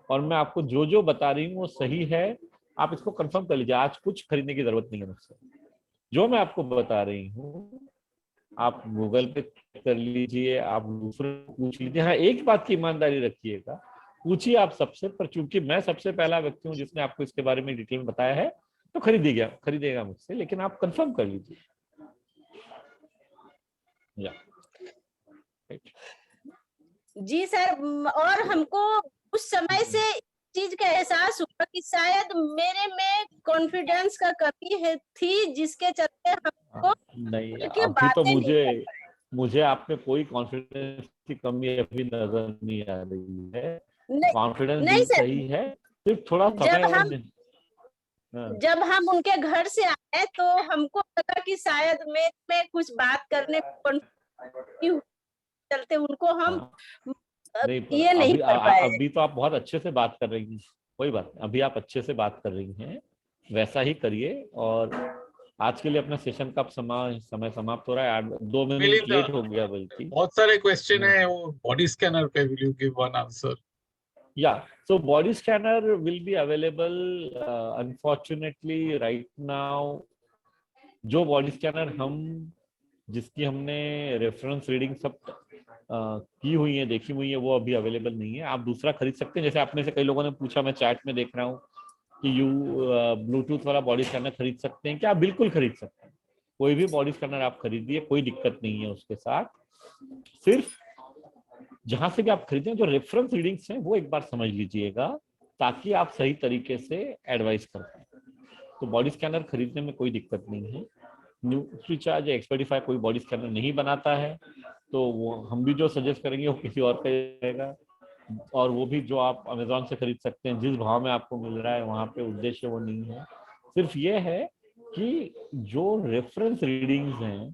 और मैं आपको जो जो बता रही हूँ वो सही है, आप इसको कंफर्म कर लीजिए। आज कुछ खरीदने की जरूरत नहीं है मुझसे, जो मैं आपको बता रही हूँ आप गूगल पे कर लीजिए, आप दूसरे पूछ लीजिए। हाँ, एक बात की ईमानदारी रखिएगा, पूछिए आप सबसे, पर चूंकि मैं सबसे पहला व्यक्ति हूँ जिसने आपको इसके बारे में डिटेल में बताया है, तो खरीदेगा मुझसे, लेकिन आप कंफर्म कर लीजिए। या जी सर, और हमको उस समय से चीज का एहसास हुआ कि शायद मेरे में कॉन्फिडेंस का कमी है थी, जिसके चलते हमको नहीं, की अभी तो बातें नहीं मुझे आप में कोई कॉन्फिडेंस की कमी अभी नजर नहीं आ रही है। नहीं, कॉन्फिडेंस नहीं बिल्कुल सर, सही है, सिर्फ थोड़ा समय और हाँ। जब हम उनके घर से आए तो हमको लगा कि शायद में कुछ बात करने को चलते उनको हम नहीं, पर ये नहीं कर पाए। अभी तो आप बहुत अच्छे से बात कर रही हैं, कोई बात नहीं, अभी आप अच्छे से बात कर रही हैं, वैसा ही करिए। और आज के लिए अपना सेशन का समय समाप्त हो रहा है, 2 मिनट लेट हो गया बल्कि। बहुत सारे क्वेश्चन है, वो बॉडी स्कैनर पे will you give one answer? Yeah, so body scanner will be available. Unfortunately, right now, जो बॉडी स्कैनर जिसकी हमने रेफरेंस रीडिंग सब की हुई है, देखी हुई है, वो अभी अवेलेबल नहीं है। आप दूसरा खरीद सकते हैं। जैसे आप में से कई लोगों ने पूछा, मैं चैट में देख रहा हूँ कि ब्लूटूथ वाला बॉडी स्कैनर खरीद सकते हैं क्या? बिल्कुल खरीद सकते हैं, कोई भी बॉडी स्कैनर आप खरीदिए, कोई दिक्कत नहीं है उसके साथ। सिर्फ जहां से भी आप खरीदें, जो रेफरेंस रीडिंग्स हैं वो एक बार समझ लीजिएगा, ताकि आप सही तरीके से एडवाइस कर पाए। तो बॉडी स्कैनर खरीदने में कोई दिक्कत नहीं है। न्यूट्रीचार्ज या एक्सपर्टिफाई कोई बॉडी स्कैनर नहीं बनाता है, तो वो हम भी जो सजेस्ट करेंगे वो किसी और का रहेगा। और वो भी जो आप अमेजोन से खरीद सकते हैं, जिस भाव में आपको मिल रहा है, वहाँ पे उद्देश्य वो नहीं है। सिर्फ ये है कि जो रेफरेंस रीडिंग्स हैं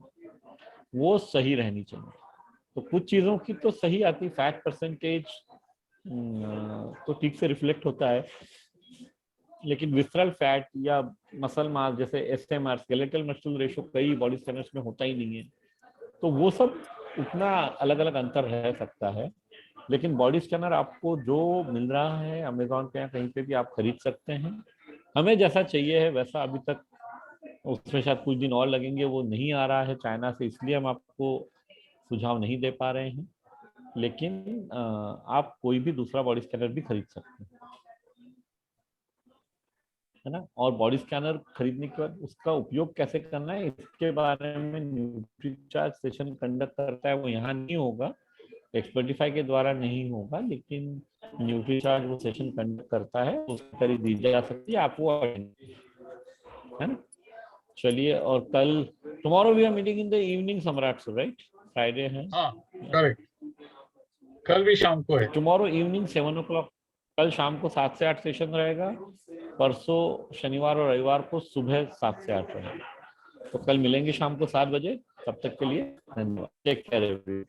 वो सही रहनी चाहिए। तो कुछ चीज़ों की तो सही आती, फैट परसेंटेज तो ठीक से रिफ्लेक्ट होता है, लेकिन विसरल फैट या मसल मास जैसे एसएमआर, स्केलेटल मसल रेशियो, कई बॉडी स्कैनर्स में होता ही नहीं है। तो वो सब उतना अलग अलग अंतर रह सकता है। लेकिन बॉडी स्कैनर आपको जो मिल रहा है अमेजोन पे या कहीं पे भी आप खरीद सकते हैं। हमें जैसा चाहिए है वैसा अभी तक, उसमें शायद कुछ दिन और लगेंगे, वो नहीं आ रहा है चाइना से, इसलिए हम आपको सुझाव नहीं दे पा रहे हैं। लेकिन आप कोई भी दूसरा बॉडी स्कैनर भी खरीद सकते हैं, है ना। और बॉडी स्कैनर खरीदने के बाद उसका उपयोग कैसे करना है, इसके बारे में न्यूट्रीचार्ज सेशन कंडक्ट करता है। वो यहाँ नहीं होगा, एक्सपर्टिफाई के द्वारा नहीं होगा, लेकिन न्यूट्रीचार्ज वो सेशन कंडक्ट करता है, उसकी खरीद दी जा सकती है, आप वो, है ना। चलिए, और कल tomorrow we are meeting in the evening Samrat, right? Friday है। हाँ, करेक्ट। कल भी शाम को है। टुमारो इवनिंग 7 o'clock, कल शाम को 7 से 8 सेशन रहेगा। परसों शनिवार और रविवार को सुबह 7 से 8 रहेगा। तो कल मिलेंगे शाम को 7 बजे। तब तक के लिए धन्यवाद। Take care everyone.